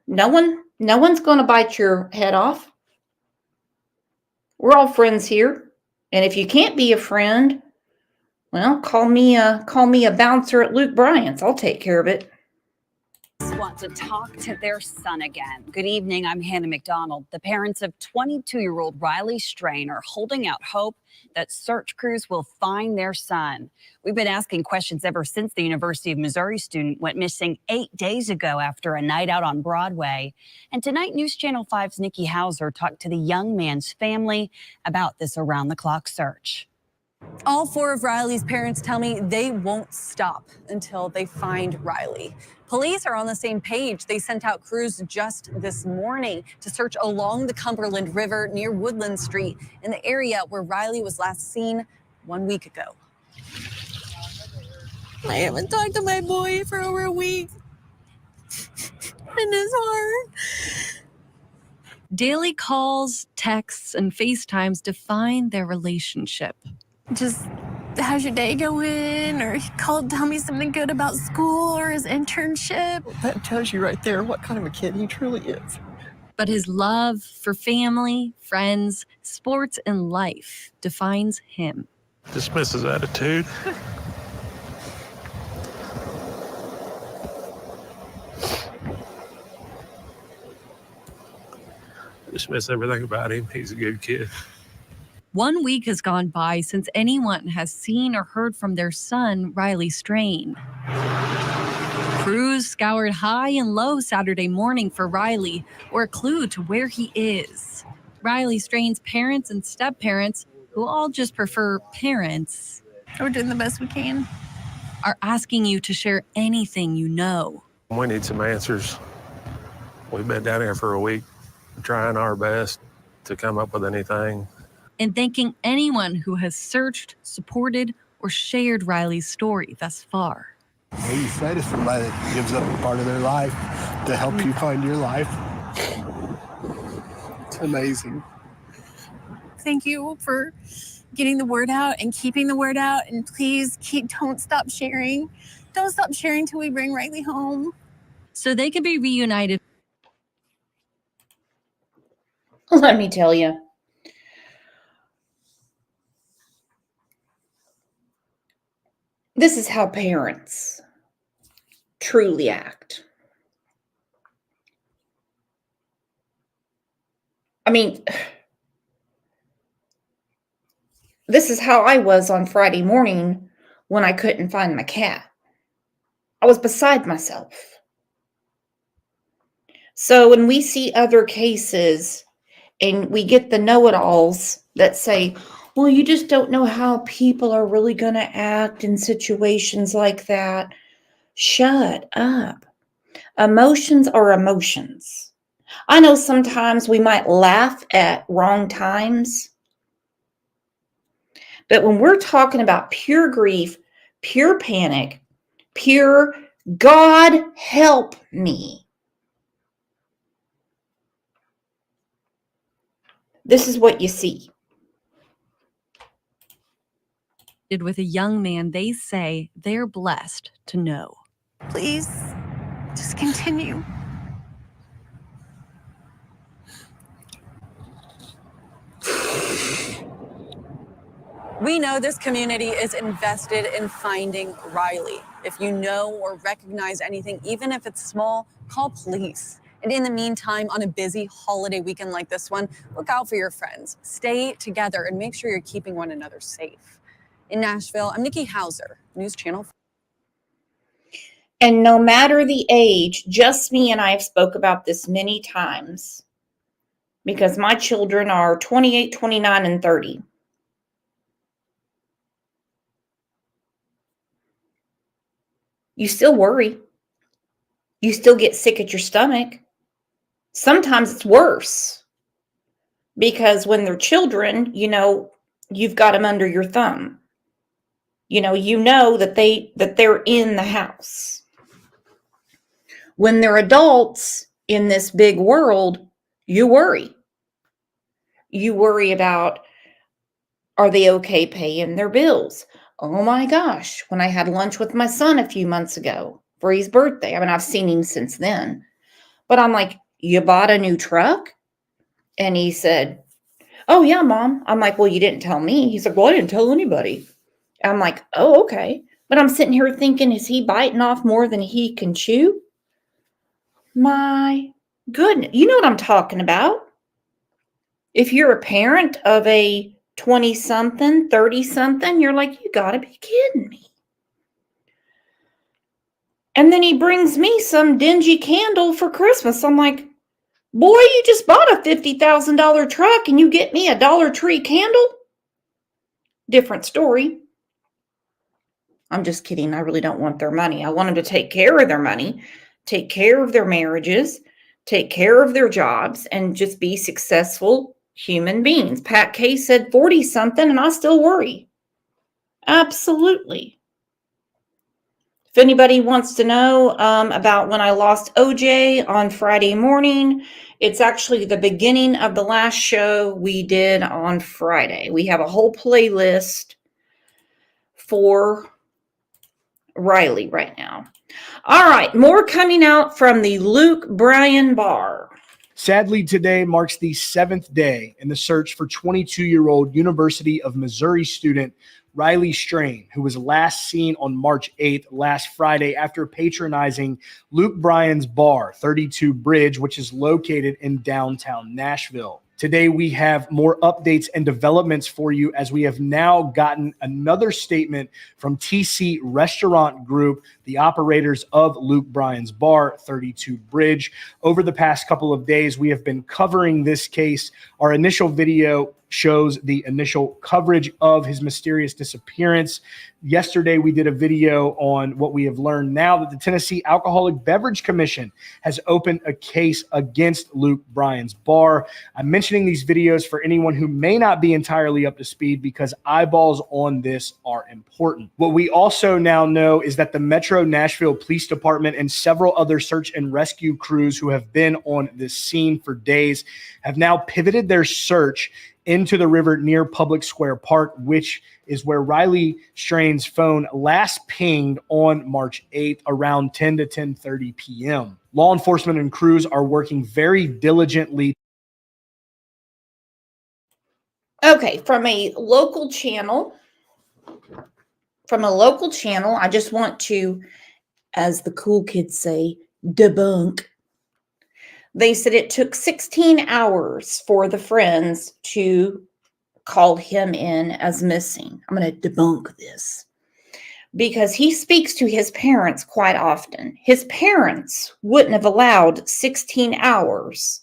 No one's going to bite your head off. We're all friends here. And if you can't be a friend, well, call me a bouncer at Luke Bryant's. I'll take care of it. Want to talk to their son again. Good evening, I'm Hannah McDonald. The parents of 22-year-old Riley Strain are holding out hope that search crews will find their son. We've been asking questions ever since the University of Missouri student went missing 8 days ago after a night out on Broadway. And tonight, News Channel 5's Nikki Hauser talked to the young man's family about this around-the-clock search. All 4 of Riley's parents tell me they won't stop until they find Riley. Police are on the same page. They sent out crews just this morning to search along the Cumberland River near Woodland Street in the area where Riley was last seen 1 week ago. I haven't talked to my boy for over a week. And it's hard. Daily calls, texts, and FaceTimes define their relationship. Just, how's your day going? Or he called, tell me something good about school or his internship. That tells you right there what kind of a kid he truly is. But his love for family, friends, sports, and life defines him. Dismiss his attitude. Dismiss everything about him. He's a good kid. 1 week has gone by since anyone has seen or heard from their son, Riley Strain. Crews scoured high and low Saturday morning for Riley, or a clue to where he is. Riley Strain's parents and step-parents, who all just prefer parents, We're doing the best we can. are asking you to share anything you know. We need some answers. We've been down here for a week trying our best to come up with anything. And thanking anyone who has searched, supported, or shared Riley's story thus far. What you say to somebody that gives up a part of their life to help you find your life? It's amazing. Thank you for getting the word out and keeping the word out. And please don't stop sharing. Don't stop sharing till we bring Riley home. So they can be reunited. Let me tell you. This is how parents truly act. I mean, this is how I was on Friday morning when I couldn't find my cat. I was beside myself. So when we see other cases and we get the know-it-alls that say, well, you just don't know how people are really going to act in situations like that. Shut up. Emotions are emotions. I know sometimes we might laugh at wrong times, but when we're talking about pure grief, pure panic, pure God help me, this is what you see. With a young man they say they're blessed to know. Please, just continue. We know this community is invested in finding Riley. If you know or recognize anything, even if it's small, call police. And in the meantime, on a busy holiday weekend like this one, look out for your friends. Stay together and make sure you're keeping one another safe. In Nashville, I'm Nikki Hauser, News Channel. And no matter the age, just me and I have spoke about this many times because my children are 28, 29, and 30. You still worry. You still get sick at your stomach. Sometimes it's worse because when they're children, you've got them under your thumb. You know that they're in the house. When they're adults in this big world, you worry. You worry about, are they okay paying their bills? Oh my gosh, when I had lunch with my son a few months ago for his birthday, I mean, I've seen him since then, but I'm like, you bought a new truck? And he said, oh yeah, Mom. I'm like, well, you didn't tell me. He's like, well, I didn't tell anybody. I'm like, oh, okay. But I'm sitting here thinking, is he biting off more than he can chew? My goodness. You know what I'm talking about. If you're a parent of a 20-something, 30-something, you're like, you got to be kidding me. And then he brings me some dingy candle for Christmas. I'm like, boy, you just bought a $50,000 truck and you get me a Dollar Tree candle? Different story. I'm just kidding. I really don't want their money. I want them to take care of their money, take care of their marriages, take care of their jobs, and just be successful human beings. Pat Kay said 40-something, and I still worry. Absolutely. If anybody wants to know about when I lost OJ on Friday morning, it's actually the beginning of the last show we did on Friday. We have a whole playlist for Riley right now. All right, more coming out from the Luke Bryan bar. Sadly, today marks the 7th day in the search for 22-year-old University of Missouri student Riley Strain, who was last seen on March 8th, last Friday, after patronizing Luke Bryan's bar, 32 Bridge, which is located in downtown Nashville. Today, we have more updates and developments for you as we have now gotten another statement from TC Restaurant Group, the operators of Luke Bryan's Bar, 32 Bridge. Over the past couple of days, we have been covering this case. Our initial video shows the initial coverage of his mysterious disappearance. Yesterday, we did a video on what we have learned now that the Tennessee Alcoholic Beverage Commission has opened a case against Luke Bryan's Bar. I'm mentioning these videos for anyone who may not be entirely up to speed because eyeballs on this are important. What we also now know is that the Metro Nashville Police Department and several other search and rescue crews who have been on this scene for days have now pivoted their search into the river near Public Square Park, which is where Riley Strain's phone last pinged on March 8th around 10 to 10:30 p.m. Law enforcement and crews are working very diligently. Okay, from a local channel, I just want to, as the cool kids say, debunk. They said it took 16 hours for the friends to call him in as missing. I'm going to debunk this because he speaks to his parents quite often. His parents wouldn't have allowed 16 hours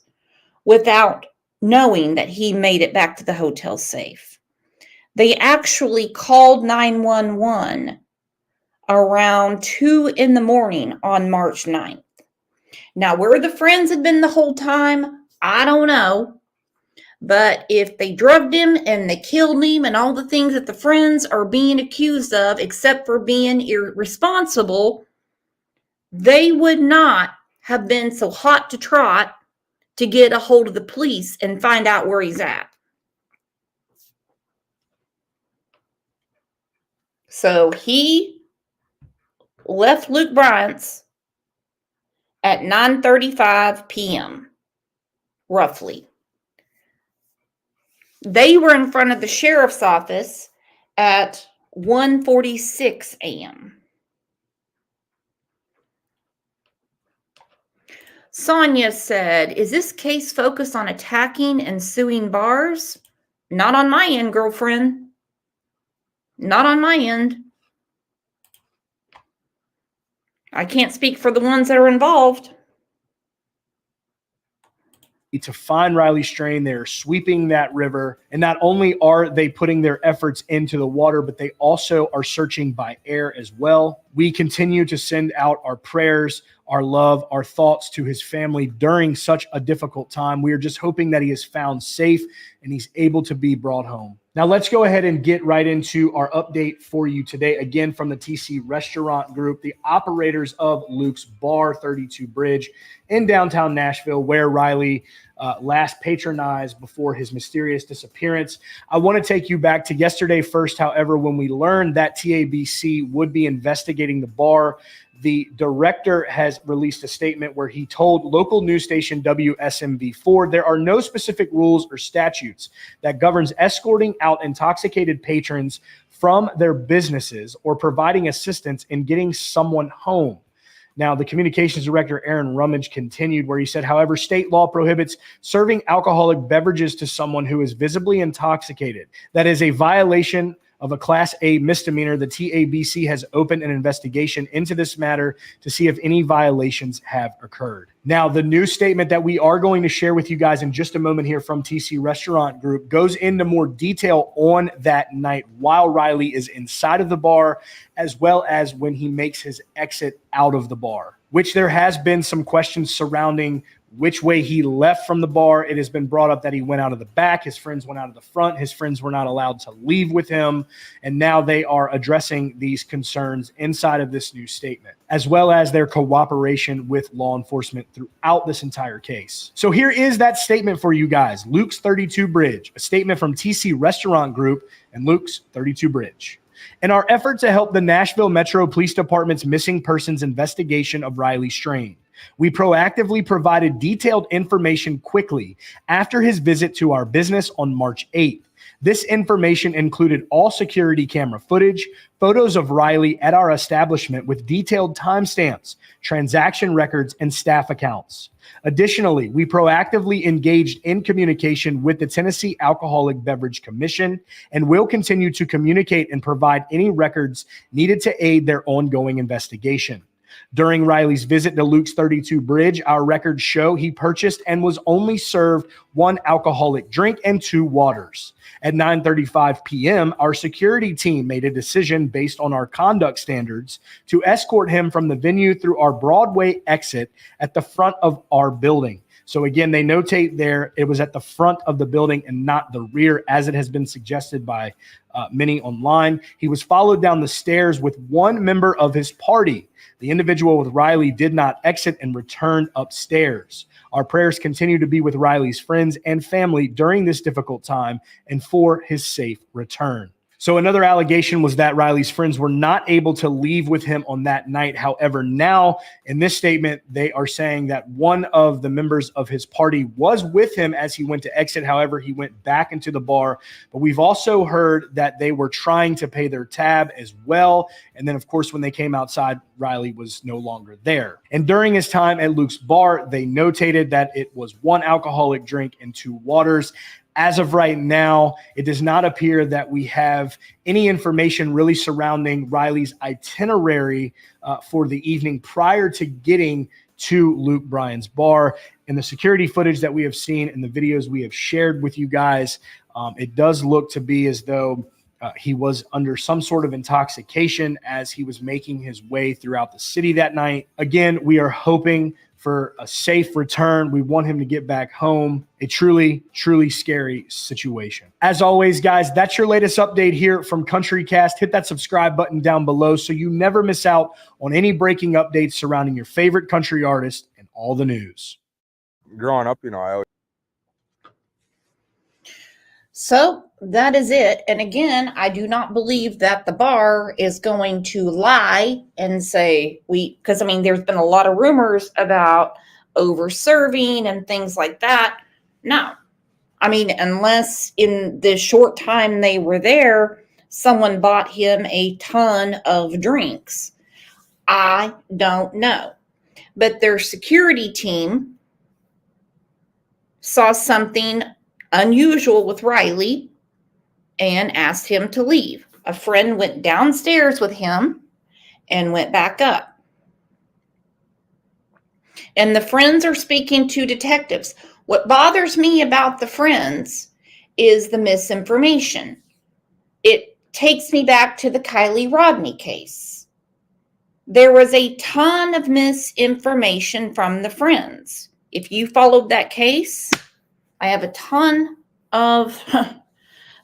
without knowing that he made it back to the hotel safe. They actually called 911 around 2 in the morning on March 9th. Now, where the friends had been the whole time, I don't know. But if they drugged him and they killed him and all the things that the friends are being accused of, except for being irresponsible, they would not have been so hot to trot to get a hold of the police and find out where he's at. So he left Luke Bryant's at 9:35 p.m., roughly. They were in front of the sheriff's office at 1:46 a.m. Sonia said, is this case focused on attacking and suing bars? Not on my end, girlfriend. Not on my end. I can't speak for the ones that are involved. To find Riley Strain, they're sweeping that river. And not only are they putting their efforts into the water, but they also are searching by air as well. We continue to send out our prayers, our love, our thoughts to his family during such a difficult time. We are just hoping that he is found safe and he's able to be brought home. Now let's go ahead and get right into our update for you today. Again, from the TC Restaurant Group, the operators of Luke's Bar, 32 Bridge in downtown Nashville, where Riley last patronized before his mysterious disappearance. I want to take you back to yesterday first, however, when we learned that TABC would be investigating the bar. The director has released a statement where he told local news station WSMV4 there are no specific rules or statutes that governs escorting out intoxicated patrons from their businesses or providing assistance in getting someone home. Now, the communications director, Aaron Rummage, continued where he said, however, state law prohibits serving alcoholic beverages to someone who is visibly intoxicated. That is a violation of a Class A misdemeanor. The TABC has opened an investigation into this matter to see if any violations have occurred. Now, the new statement that we are going to share with you guys in just a moment here from TC Restaurant Group goes into more detail on that night while Riley is inside of the bar, as well as when he makes his exit out of the bar, which there has been some questions surrounding which way he left from the bar. It has been brought up that he went out of the back. His friends went out of the front. His friends were not allowed to leave with him. And now they are addressing these concerns inside of this new statement, as well as their cooperation with law enforcement throughout this entire case. So here is that statement for you guys. Luke's 32 Bridge, a statement from TC Restaurant Group and Luke's 32 Bridge. In our effort to help the Nashville Metro Police Department's missing persons investigation of Riley Strain, we proactively provided detailed information quickly after his visit to our business on March 8th. This information included all security camera footage, photos of Riley at our establishment with detailed timestamps, transaction records, and staff accounts. Additionally, we proactively engaged in communication with the Tennessee Alcoholic Beverage Commission and will continue to communicate and provide any records needed to aid their ongoing investigation. During Riley's visit to Luke's 32 Bridge, our records show he purchased and was only served 1 alcoholic drink and 2 waters. At 9:35 p.m., our security team made a decision based on our conduct standards to escort him from the venue through our Broadway exit at the front of our building. So again, they notate there it was at the front of the building and not the rear, as it has been suggested by many online. He was followed down the stairs with 1 member of his party. The individual with Riley did not exit and returned upstairs. Our prayers continue to be with Riley's friends and family during this difficult time and for his safe return. So another allegation was that Riley's friends were not able to leave with him on that night. However, now in this statement, they are saying that one of the members of his party was with him as he went to exit. However, he went back into the bar. But we've also heard that they were trying to pay their tab as well. And then, of course, when they came outside, Riley was no longer there. And during his time at Luke's bar, they notated that it was 1 alcoholic drink and 2 waters. As of right now, it does not appear that we have any information really surrounding Riley's itinerary for the evening prior to getting to Luke Bryan's bar. In the security footage that we have seen and the videos we have shared with you guys, it does look to be as though he was under some sort of intoxication as he was making his way throughout the city that night. Again, we are hoping for a safe return. We want him to get back home. A truly, truly scary situation. As always, guys, that's your latest update here from CountryCast. Hit that subscribe button down below so you never miss out on any breaking updates surrounding your favorite country artist and all the news. Growing up, I always... So that is it. And again, I do not believe that the bar is going to lie and say because there's been a lot of rumors about over serving and things like that. No, unless in the short time they were there, someone bought him a ton of drinks. I don't know. But their security team saw something unusual with Riley and asked him to leave. A friend went downstairs with him and went back up. And the friends are speaking to detectives. What bothers me about the friends is the misinformation. It takes me back to the Kylie Rodney case. There was a ton of misinformation from the friends. If you followed that case, I have a ton of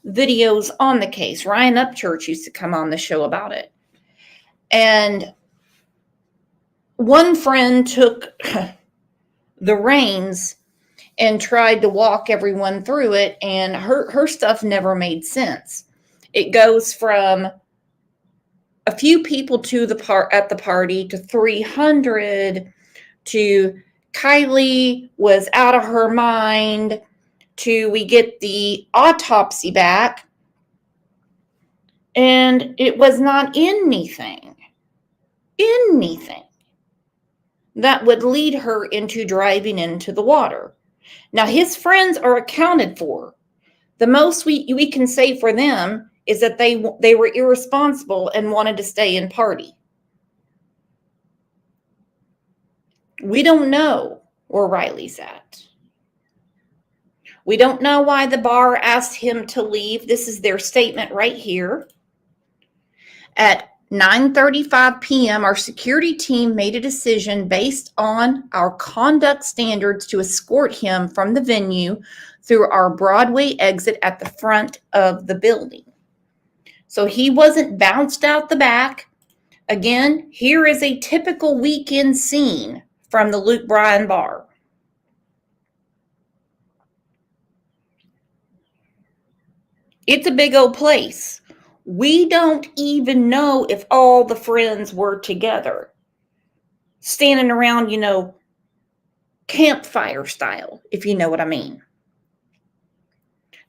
videos on the case. Ryan Upchurch used to come on the show about it. And one friend took the reins and tried to walk everyone through it, and her stuff never made sense. It goes from a few people at the party to 300 to Kylie was out of her mind to we get the autopsy back and it was not anything that would lead her into driving into the water. Now, his friends are accounted for. The most we can say for them is that they were irresponsible and wanted to stay and party. We don't know where Riley's at. We don't know why the bar asked him to leave. This is their statement right here. At 9:35 p.m., our security team made a decision based on our conduct standards to escort him from the venue through our Broadway exit at the front of the building. So he wasn't bounced out the back. Again, here is a typical weekend scene from the Luke Bryan bar. It's a big old place. We don't even know if all the friends were together, standing around, campfire style, if you know what I mean.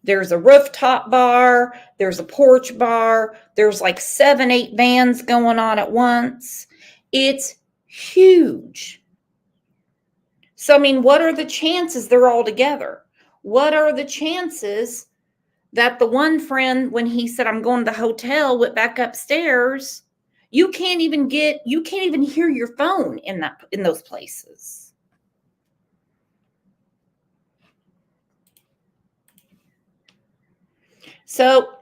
There's a rooftop bar, there's a porch bar, there's like 7, 8 vans going on at once. It's huge. So, I mean, what are the chances they're all together? What are the chances that the one friend, when he said, I'm going to the hotel, went back upstairs? You can't even hear your phone in those places. So,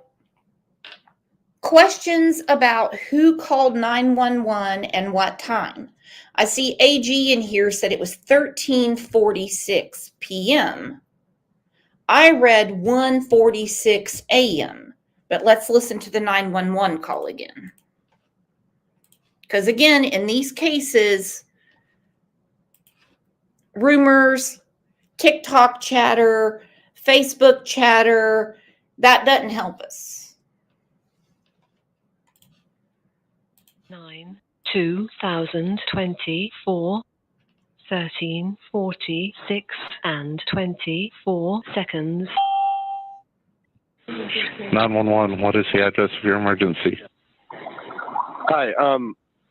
questions about who called 911 and what time. I see AG in here said it was 13:46 p.m. I read 1:46 a.m. But let's listen to the 911 call again. Because again, in these cases, rumors, TikTok chatter, Facebook chatter, that doesn't help us. 2024 13:46 and 24 seconds. 911, what is the address of your emergency? Hi,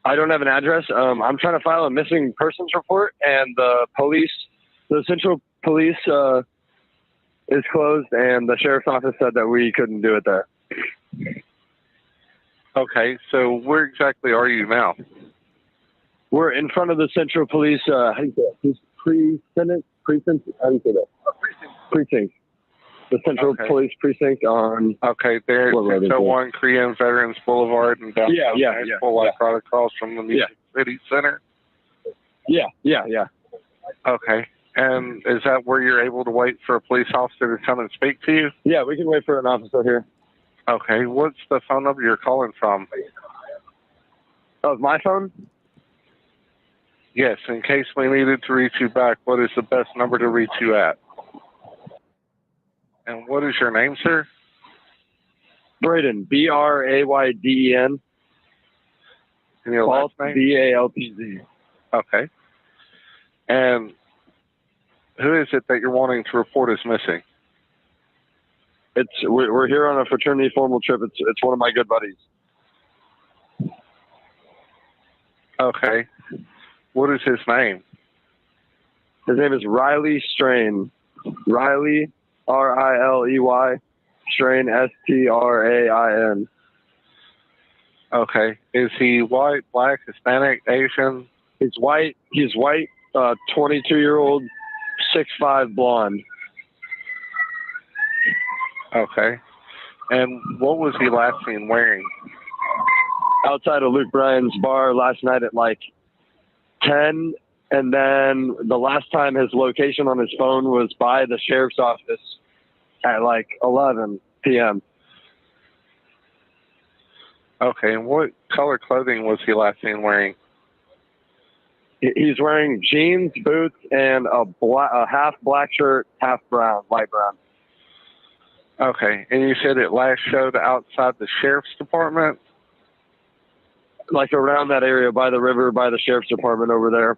I don't have an address. I'm trying to file a missing persons report, and the Central Police is closed, and the sheriff's office said that we couldn't do it there. Okay, so where exactly are you now? We're in front of the Central Police, how do you say that? Precinct? How do you say that? Precinct. The Central Police Precinct on... Okay, there, 601 Korean Veterans Boulevard and down right across from the Music City Center? Yeah. Okay, and is that where you're able to wait for a police officer to come and speak to you? Yeah, we can wait for an officer here. Okay, what's the phone number you're calling from? Oh, my phone? Yes, in case we needed to reach you back, what is the best number to reach you at? And what is your name, sir? Braden, Brayden. And your last name? Baltz. Okay. And who is it that you're wanting to report is missing? We're here on a fraternity formal trip. It's one of my good buddies. Okay. What is his name? His name is Riley Strain. Riley, Riley, Strain, Strain. Okay. Is he white, black, Hispanic, Asian? He's white. 22-year-old, 6'5", blonde. Okay. And what was he last seen wearing? Outside of Luke Bryan's bar last night at like 10. And then the last time his location on his phone was by the sheriff's office at like 11 p.m. Okay. And what color clothing was he last seen wearing? He's wearing jeans, boots, and a half black shirt, half brown, light brown. Okay. And you said it last showed outside the sheriff's department? Like around that area by the river, by the sheriff's department over there.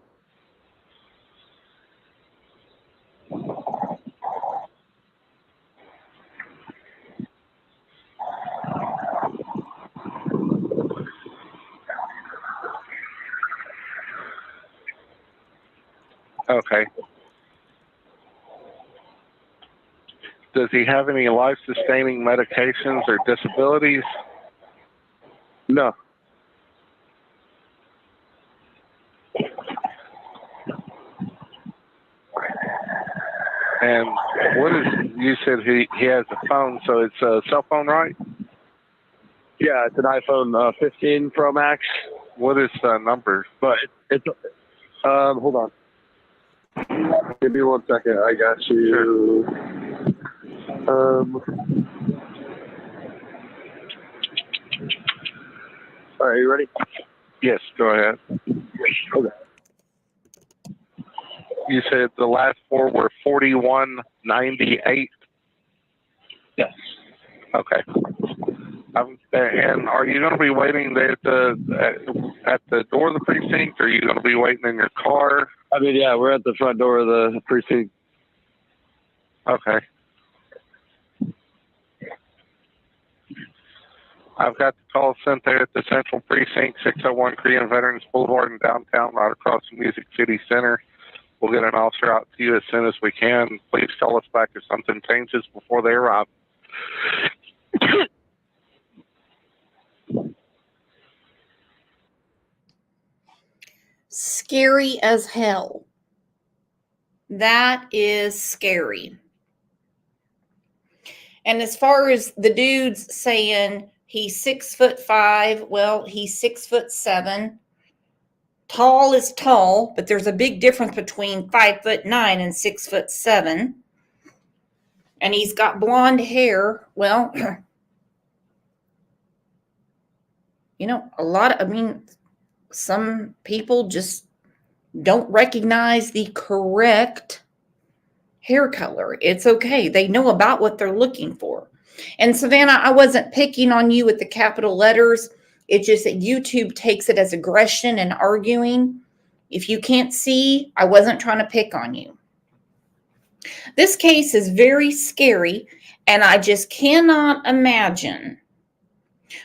Okay. Does he have any life-sustaining medications or disabilities? No. And what is, you said he has a phone, so it's a cell phone, right? Yeah, it's an iPhone 15 Pro Max. What is the number? But it's hold on. Give me 1 second. I got you. Sure. All right, you ready? Yes, go ahead. Okay. You said the last four were 4198? Yes. Okay. And are you going to be waiting there at the door of the precinct, or are you going to be waiting in your car? I mean, yeah, we're at the front door of the precinct. Okay. I've got the call sent there at the Central Precinct, 601 Korean Veterans Boulevard in downtown, right across from Music City Center. We'll get an officer out to you as soon as we can. Please call us back if something changes before they arrive. Scary as hell. That is scary. And as far as the dudes saying he's 6'5", well, he's 6'7". Tall is tall, but there's a big difference between 5'9" and 6'7". And he's got blonde hair. Well, you know, some people just don't recognize the correct hair color. It's okay. They know about what they're looking for. And Savannah, I wasn't picking on you with the capital letters. It's just that YouTube takes it as aggression and arguing. If you can't see, I wasn't trying to pick on you. This case is very scary, and I just cannot imagine.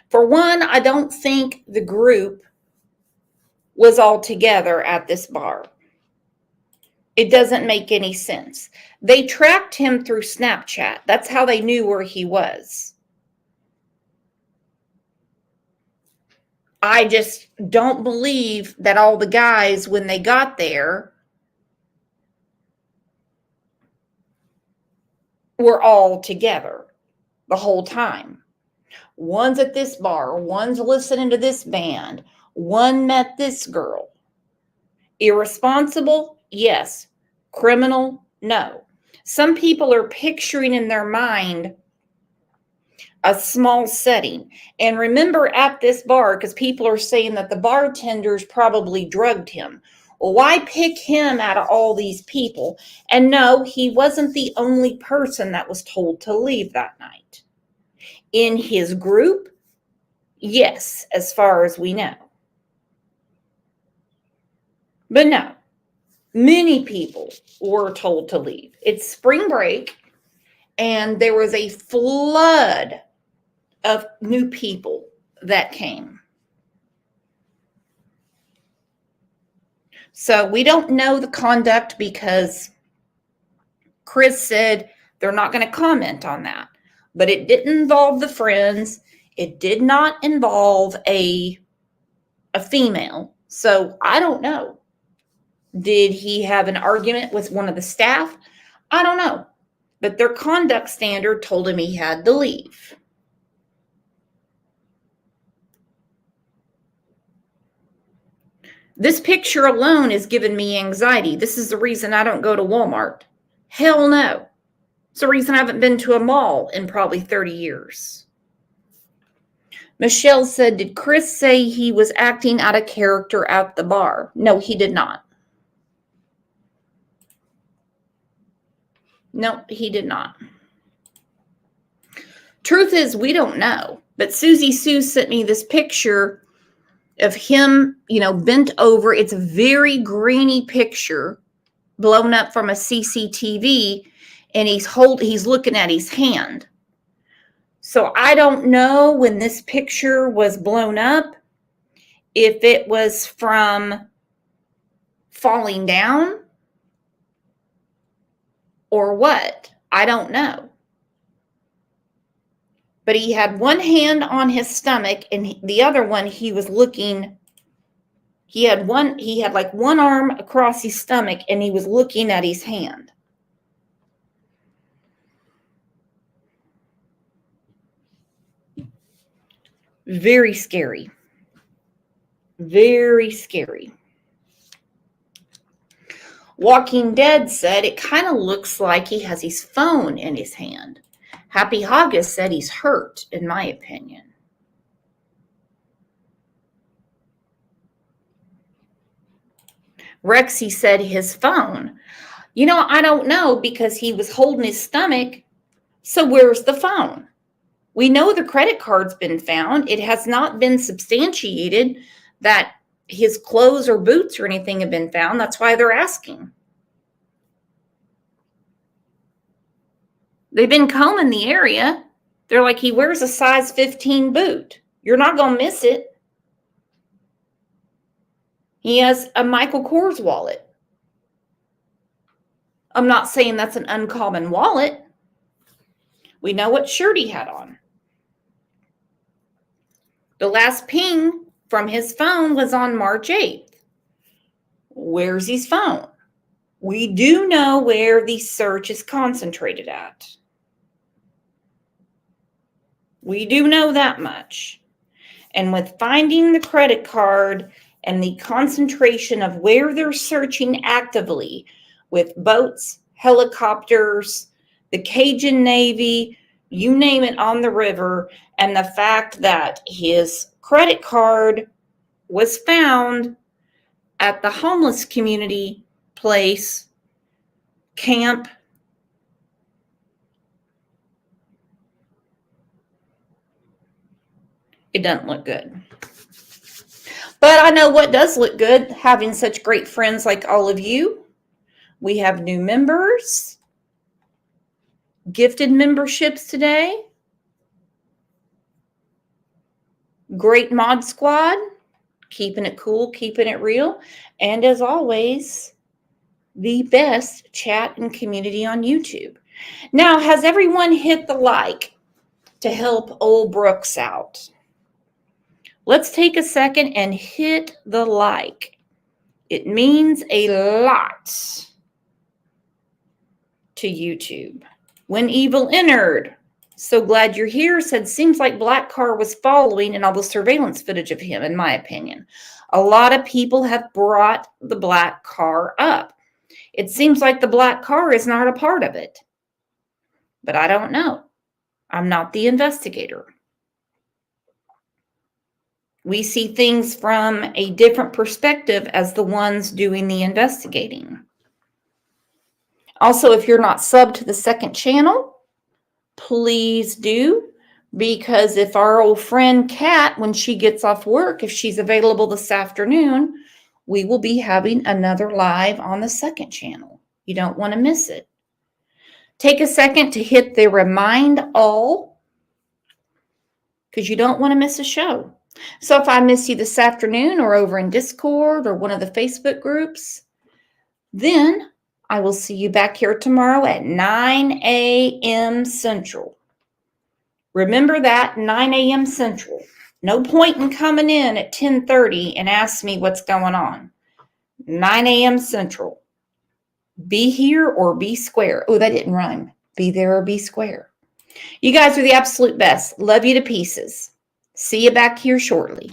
For one, I don't think the group was all together at this bar. It doesn't make any sense. They tracked him through Snapchat. That's how they knew where he was. I just don't believe that all the guys, when they got there, were all together the whole time. One's at this bar, one's listening to this band, one met this girl. Irresponsible? Yes. Criminal? No. Some people are picturing in their mind a small setting. And remember, at this bar, because people are saying that the bartenders probably drugged him. Well, why pick him out of all these people? And no, he wasn't the only person that was told to leave that night. In his group, yes, as far as we know. But no, many people were told to leave. It's spring break, and there was a flood of new people that came. So we don't know the conduct because Chris said they're not going to comment on that. But it didn't involve the friends. It did not involve a female. So I don't know. Did he have an argument with one of the staff? I don't know. But their conduct standard told him he had to leave. This picture alone is giving me anxiety. This is the reason I don't go to Walmart. Hell no. It's the reason I haven't been to a mall in probably 30 years. Michelle said, did Chris say he was acting out of character at the bar? No, he did not. No, he did not. Truth is, we don't know. But Susie Sue sent me this picture of him, bent over. It's a very grainy picture blown up from a CCTV, and he's looking at his hand. So I don't know when this picture was blown up, if it was from falling down or what. I don't know. But he had one hand on his stomach, and the other one he was looking. He had like one arm across his stomach, and he was looking at his hand. Very scary. Very scary. Walking Dead said it kind of looks like he has his phone in his hand. Happy Hoggus said he's hurt, in my opinion. Rexy said his phone. I don't know, because he was holding his stomach. So where's the phone? We know the credit card's been found. It has not been substantiated that his clothes or boots or anything have been found. That's why they're asking. They've been combing the area. They're like, he wears a size 15 boot. You're not going to miss it. He has a Michael Kors wallet. I'm not saying that's an uncommon wallet. We know what shirt he had on. The last ping from his phone was on March 8th. Where's his phone? We do know where the search is concentrated at. We do know that much. And with finding the credit card and the concentration of where they're searching actively with boats, helicopters, the Cajun Navy, you name it, on the river, and the fact that his credit card was found at the homeless community place, camp, it doesn't look good. But I know what does look good, having such great friends like all of you. We have new members, gifted memberships today, great mod squad, keeping it cool, keeping it real, and as always, the best chat and community on YouTube. Now, has everyone hit the like to help old Brooks out? Let's take a second and hit the like. It means a lot to YouTube. When Evil entered, so glad you're here, said seems like Black Car was following and all the surveillance footage of him, in my opinion. A lot of people have brought the Black Car up. It seems like the Black Car is not a part of it. But I don't know. I'm not the investigator. We see things from a different perspective as the ones doing the investigating. Also, if you're not subbed to the second channel, please do, because if our old friend Kat, when she gets off work, if she's available this afternoon, we will be having another live on the second channel. You don't want to miss it. Take a second to hit the remind all, because you don't want to miss a show. So if I miss you this afternoon or over in Discord or one of the Facebook groups, then I will see you back here tomorrow at 9 a.m. Central. Remember that, 9 a.m. Central. No point in coming in at 10:30 and ask me what's going on. 9 a.m. Central. Be here or be square. Oh, that didn't rhyme. Be there or be square. You guys are the absolute best. Love you to pieces. See you back here shortly.